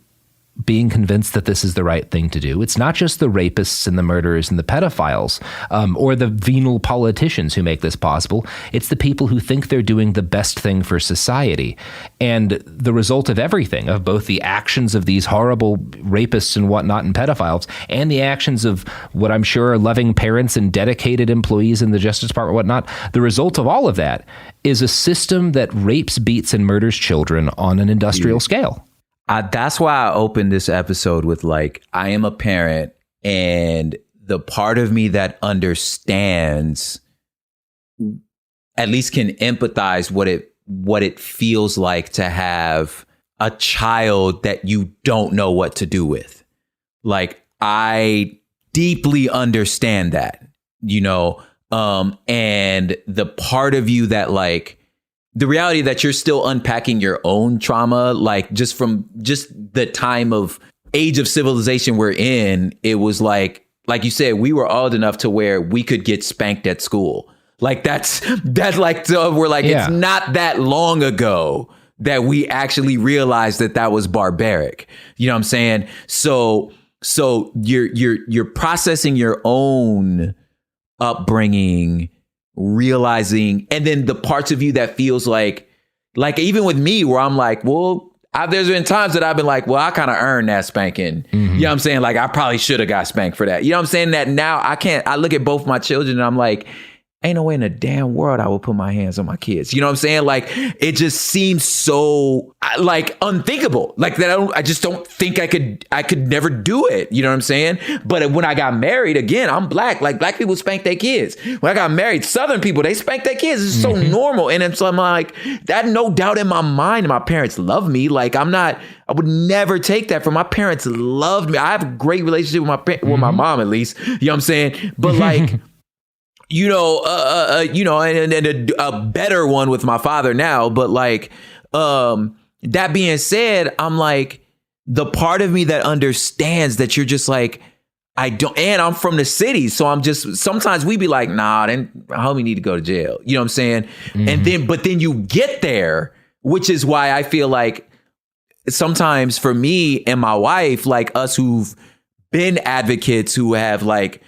being convinced that this is the right thing to do. It's not just the rapists and the murderers and the pedophiles or the venal politicians who make this possible. It's the people who think they're doing the best thing for society. And the result of everything, of both the actions of these horrible rapists and whatnot and pedophiles and the actions of what I'm sure are loving parents and dedicated employees in the Justice Department and whatnot, the result of all of that is a system that rapes, beats, and murders children on an industrial scale. That's why I opened this episode with like, I am a parent, and the part of me that understands, at least can empathize what it feels like to have a child that you don't know what to do with. Like, I deeply understand that, and the part of you that like, the reality that you're still unpacking your own trauma, like just from just the time of age of civilization we're in, it was like you said, we were old enough to where we could get spanked at school. Like that's like, so we're like, It's not that long ago that we actually realized that was barbaric. You know what I'm saying? So you're processing your own upbringing, realizing, and then the parts of you that feels like even with me where I'm like, well, there's been times that I've been like, well, I kind of earned that spanking. Mm-hmm. You know what I'm saying? Like, I probably should have got spanked for that. You know what I'm saying? That now I look at both my children and I'm like, ain't no way in the damn world I will put my hands on my kids. You know what I'm saying? Like, it just seems so like unthinkable. Like that I just don't think I could never do it. You know what I'm saying? But when I got married, again, I'm black. Like, black people spank their kids. When I got married, Southern people, they spank their kids. It's so normal. And so I'm like, that no doubt in my mind, my parents love me. Like, I would never take that from my parents loved me. I have a great relationship with my mom, at least. You know what I'm saying? But like, and a better one with my father now. But like, that being said, I'm like, the part of me that understands that you're just like, and I'm from the city. So I'm just, sometimes we be like, nah, then homie need to go to jail. You know what I'm saying? Mm-hmm. But then you get there, which is why I feel like sometimes for me and my wife, like us who've been advocates, who have like,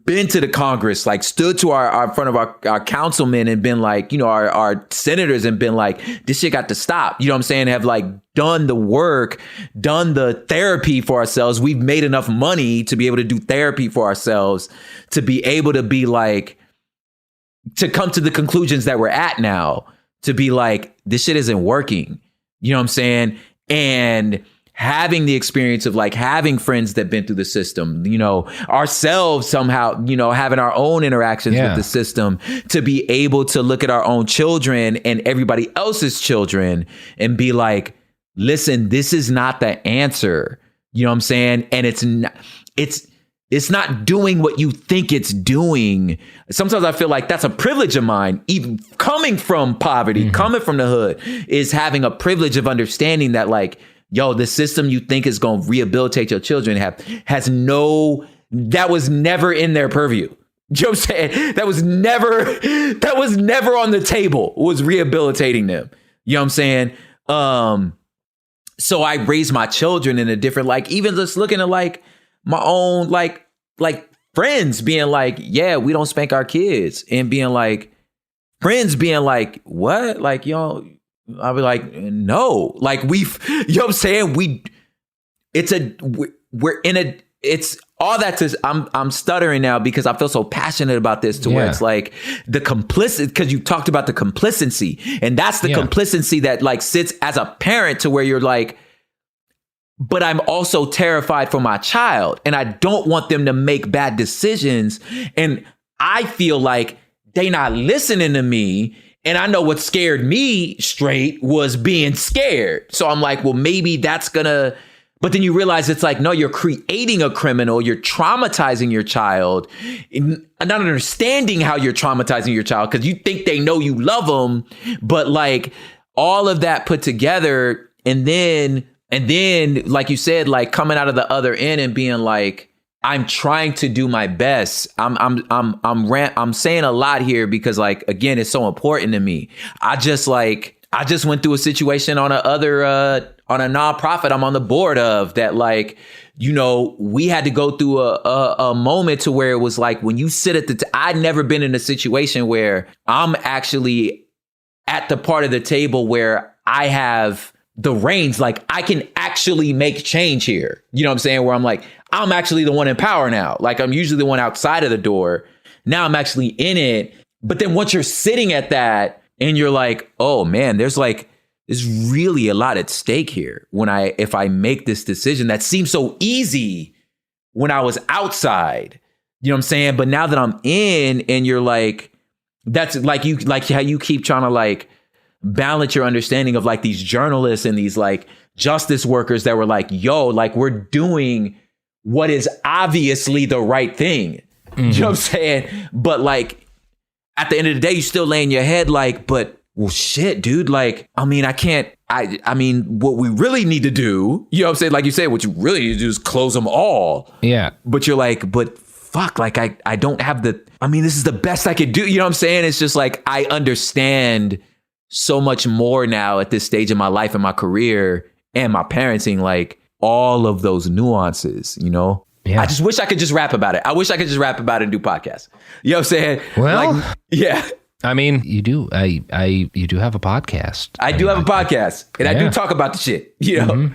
been to the Congress, like stood to our front of our councilmen and been like, our senators and been like, this shit got to stop. You know what I'm saying? Have like done the work, done the therapy for ourselves. We've made enough money to be able to do therapy for ourselves, to be able to be like, to come to the conclusions that we're at now, to be like, this shit isn't working. You know what I'm saying? And having the experience of like having friends that been through the system, ourselves somehow, having our own interactions with the system, to be able to look at our own children and everybody else's children and be like, listen, this is not the answer. You know what I'm saying? And it's not doing what you think it's doing. Sometimes I feel like that's a privilege of mine, even coming from poverty, coming from the hood, is having a privilege of understanding that like, yo, the system you think is going to rehabilitate your children that was never in their purview. You know what I'm saying? That was never on the table, was rehabilitating them. You know what I'm saying? So I raised my children in a different, like, even just looking at like my own, like friends being like, yeah, we don't spank our kids, and being like, friends being like, what? Like, I'll be like, no. Like, you know what I'm saying? We're in a, it's all that to, I'm stuttering now because I feel so passionate about this to where it's like the complicit, because you talked about the complacency, and that's the complacency that like sits as a parent to where you're like, but I'm also terrified for my child and I don't want them to make bad decisions. And I feel like they not listening to me. And I know what scared me straight was being scared. So I'm like, well, maybe that's gonna, but then you realize it's like, no, you're creating a criminal. You're traumatizing your child, not understanding how you're traumatizing your child because you think they know you love them. But like all of that put together, and then, like you said, like coming out of the other end and being like, I'm trying to do my best. I'm saying a lot here because, like, again, it's so important to me. I just went through a situation on a nonprofit I'm on the board of that, like, you know, we had to go through a moment to where it was like, when you sit at I'd never been in a situation where I'm actually at the part of the table where I have the reins, like I can actually make change here. You know what I'm saying? Where I'm like, I'm actually the one in power now. Like I'm usually the one outside of the door. Now I'm actually in it. But then once you're sitting at that and you're like, oh man, there's really a lot at stake here if I make this decision that seems so easy when I was outside. You know what I'm saying? But now that I'm in, and you're like, that's like how you keep trying to like balance your understanding of like these journalists and these like justice workers that were like, yo, like we're doing what is obviously the right thing. Mm-hmm. You know what I'm saying? But like at the end of the day, you still lay in your head like, but well, shit, dude, like, I mean, I mean, what we really need to do, you know what I'm saying? Like you said, what you really need to do is close them all. Yeah. But you're like, but fuck, like I don't have this is the best I could do. You know what I'm saying? It's just like, I understand so much more now at this stage of my life and my career and my parenting, like all of those nuances, you know? Yeah. I just wish I could just rap about it. I wish I could just rap about it and do podcasts. You know what I'm saying? Well, like, yeah. I mean, you do. You do have a podcast. I do have a podcast, and I do talk about the shit. You know,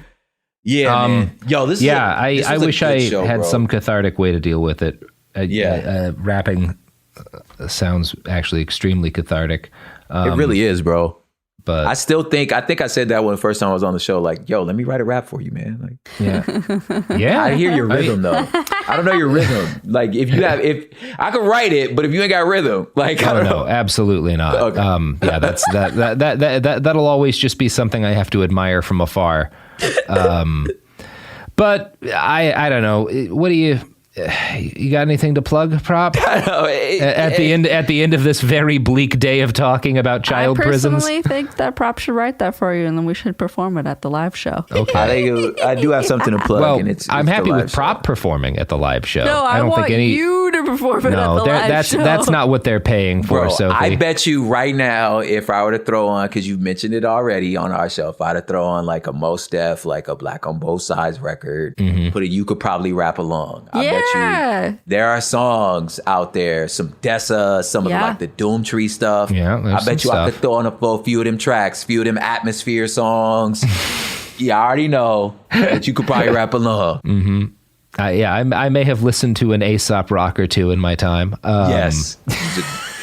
yeah, man. Yo, this. Yeah, I wish I had some cathartic way to deal with it. Rapping sounds actually extremely cathartic. It really is, bro. But I think I said that when the first time I was on the show, like, yo, let me write a rap for you, man. Like, yeah. I hear your rhythm though. I don't know your rhythm. Like if I could write it, but if you ain't got rhythm, like, I don't know. Absolutely not. Okay. Yeah, that'll always just be something I have to admire from afar. But I don't know. What do you got anything to plug, Prop? At the end of this very bleak day of talking about child prisons. I personally think that Prop should write that for you, and then we should perform it at the live show. Okay, I do have something to plug. Well, and it's I'm happy with Prop performing at the live show. No, I don't want you to perform it at the live show. That's not what they're paying for. Bro, Sophie. I bet you right now, if I were to throw on, because you mentioned it already on our show, if I were to throw on like a Mos Def, like a Black on Both Sides record, you could probably rap along. I bet you there are songs out there, some Dessa, some of like the Doomtree stuff. Yeah, I bet you I could throw on a few of them tracks, few of them atmosphere songs. Yeah, I already know that you could probably rap along. Mm-hmm. I may have listened to an Aesop rock or two in my time. Yes.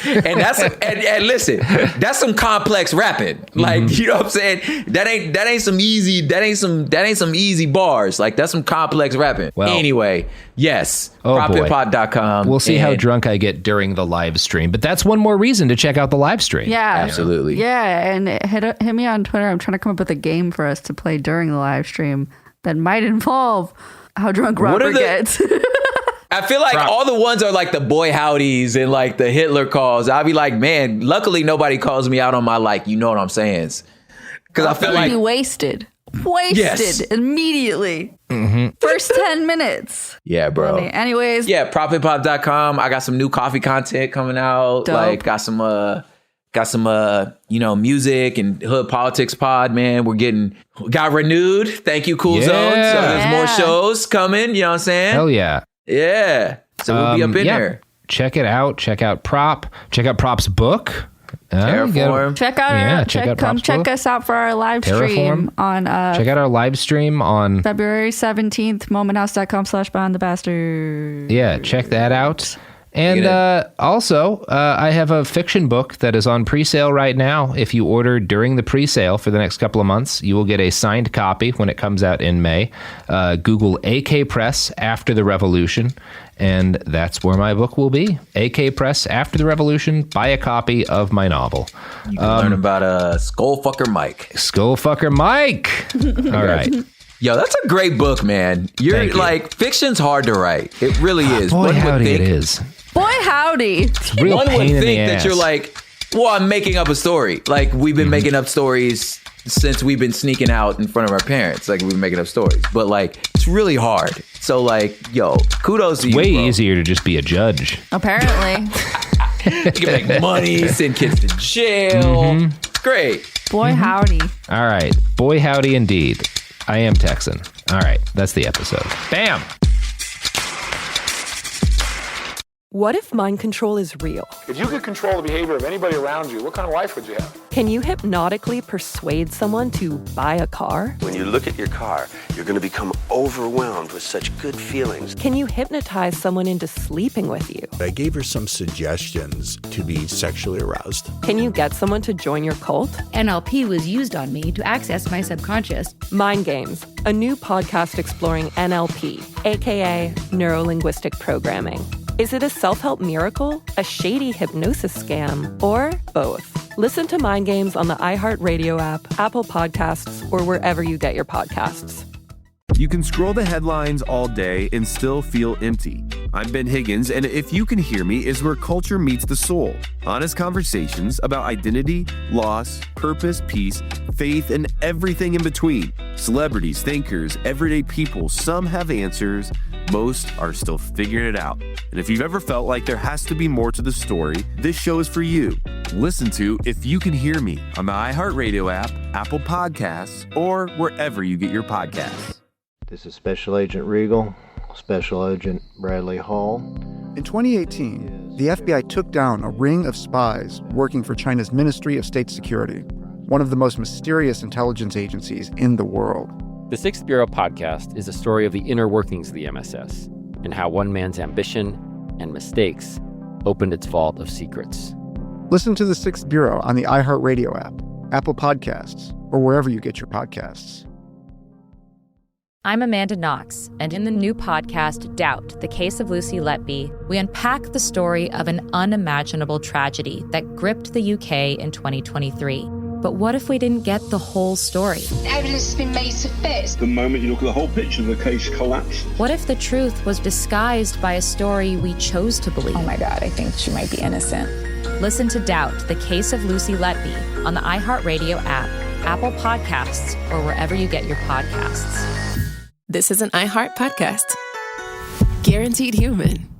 And and listen, that's some complex rapping. Like, you know what I'm saying? That ain't some easy bars. Like, that's some complex rapping. Well, anyway, yes. PropHipHop.com. We'll see how drunk I get during the live stream, but that's one more reason to check out the live stream. Yeah. Absolutely. Yeah, and hit me on Twitter. I'm trying to come up with a game for us to play during the live stream that might involve how drunk Robert gets. I feel like all the ones are like the boy howdies and like the Hitler calls. I'll be like, man, luckily nobody calls me out on my, like, you know what I'm saying? Because I feel like wasted immediately. First 10 minutes. Yeah, bro. Funny. Anyways. Yeah, PropHipHop.com. I got some new coffee content coming out. Dope. Like got some music and Hood Politics Pod, man. Got renewed. Thank you, Cool Zone. So there's more shows coming, you know what I'm saying? Hell yeah. Yeah. So we'll be up in there. Check it out. Check out Prop. Check out Prop's book. Terraform. Check us out for our live stream on check out our live stream on February 17th, momenthouse.com/BeyondTheBastard. Yeah, check that out. And also, I have a fiction book that is on pre-sale right now. If you order during the pre-sale for the next couple of months, you will get a signed copy when it comes out in May. Google AK Press After the Revolution, and that's where my book will be. AK Press After the Revolution. Buy a copy of my novel. You can learn about Skullfucker Mike. Skullfucker Mike. All right. Yo, that's a great book, man. You're like, fiction's hard to write. It really is. Boy, howdy, it is. Boy, howdy. It's a real One would pain in the think that ass. you're like, well, I'm making up a story. Like, we've been making up stories since we've been sneaking out in front of our parents. Like, we've been making up stories. But, like, it's really hard. So, like, yo, kudos to you, way bro. easier to just be a judge. Apparently. You can make money, send kids to jail. It's great. Boy, howdy. All right. Boy, howdy indeed. I am Texan. All right. That's the episode. Bam! What if mind control is real? If you could control the behavior of anybody around you, what kind of life would you have? Can you hypnotically persuade someone to buy a car? When you look at your car, you're going to become overwhelmed with such good feelings. Can you hypnotize someone into sleeping with you? I gave her some suggestions to be sexually aroused. Can you get someone to join your cult? NLP was used on me to access my subconscious. Mind Games, a new podcast exploring NLP, aka Neuro-Linguistic Programming. Is it a self-help miracle, a shady hypnosis scam, or both? Listen to Mind Games on the iHeartRadio app, Apple Podcasts, or wherever you get your podcasts. You can scroll the headlines all day and still feel empty. I'm Ben Higgins, and If You Can Hear Me is where culture meets the soul. Honest conversations about identity, loss, purpose, peace, faith, and everything in between. Celebrities, thinkers, everyday people, some have answers, most are still figuring it out. And if you've ever felt like there has to be more to the story, this show is for you. Listen to If You Can Hear Me on the iHeartRadio app, Apple Podcasts, or wherever you get your podcasts. This is Special Agent Regal, Special Agent Bradley Hall. In 2018, the FBI took down a ring of spies working for China's Ministry of State Security, one of the most mysterious intelligence agencies in the world. The Sixth Bureau podcast is a story of the inner workings of the MSS and how one man's ambition and mistakes opened its vault of secrets. Listen to The Sixth Bureau on the iHeartRadio app, Apple Podcasts, or wherever you get your podcasts. I'm Amanda Knox, and in the new podcast, Doubt, the Case of Lucy Letby, we unpack the story of an unimaginable tragedy that gripped the UK in 2023. But what if we didn't get the whole story? Evidence has been made to fit. The moment you look at the whole picture, the case collapsed. What if the truth was disguised by a story we chose to believe? Oh my God, I think she might be innocent. Listen to Doubt, the Case of Lucy Letby on the iHeartRadio app, Apple Podcasts, or wherever you get your podcasts. This is an iHeart podcast. Guaranteed Human.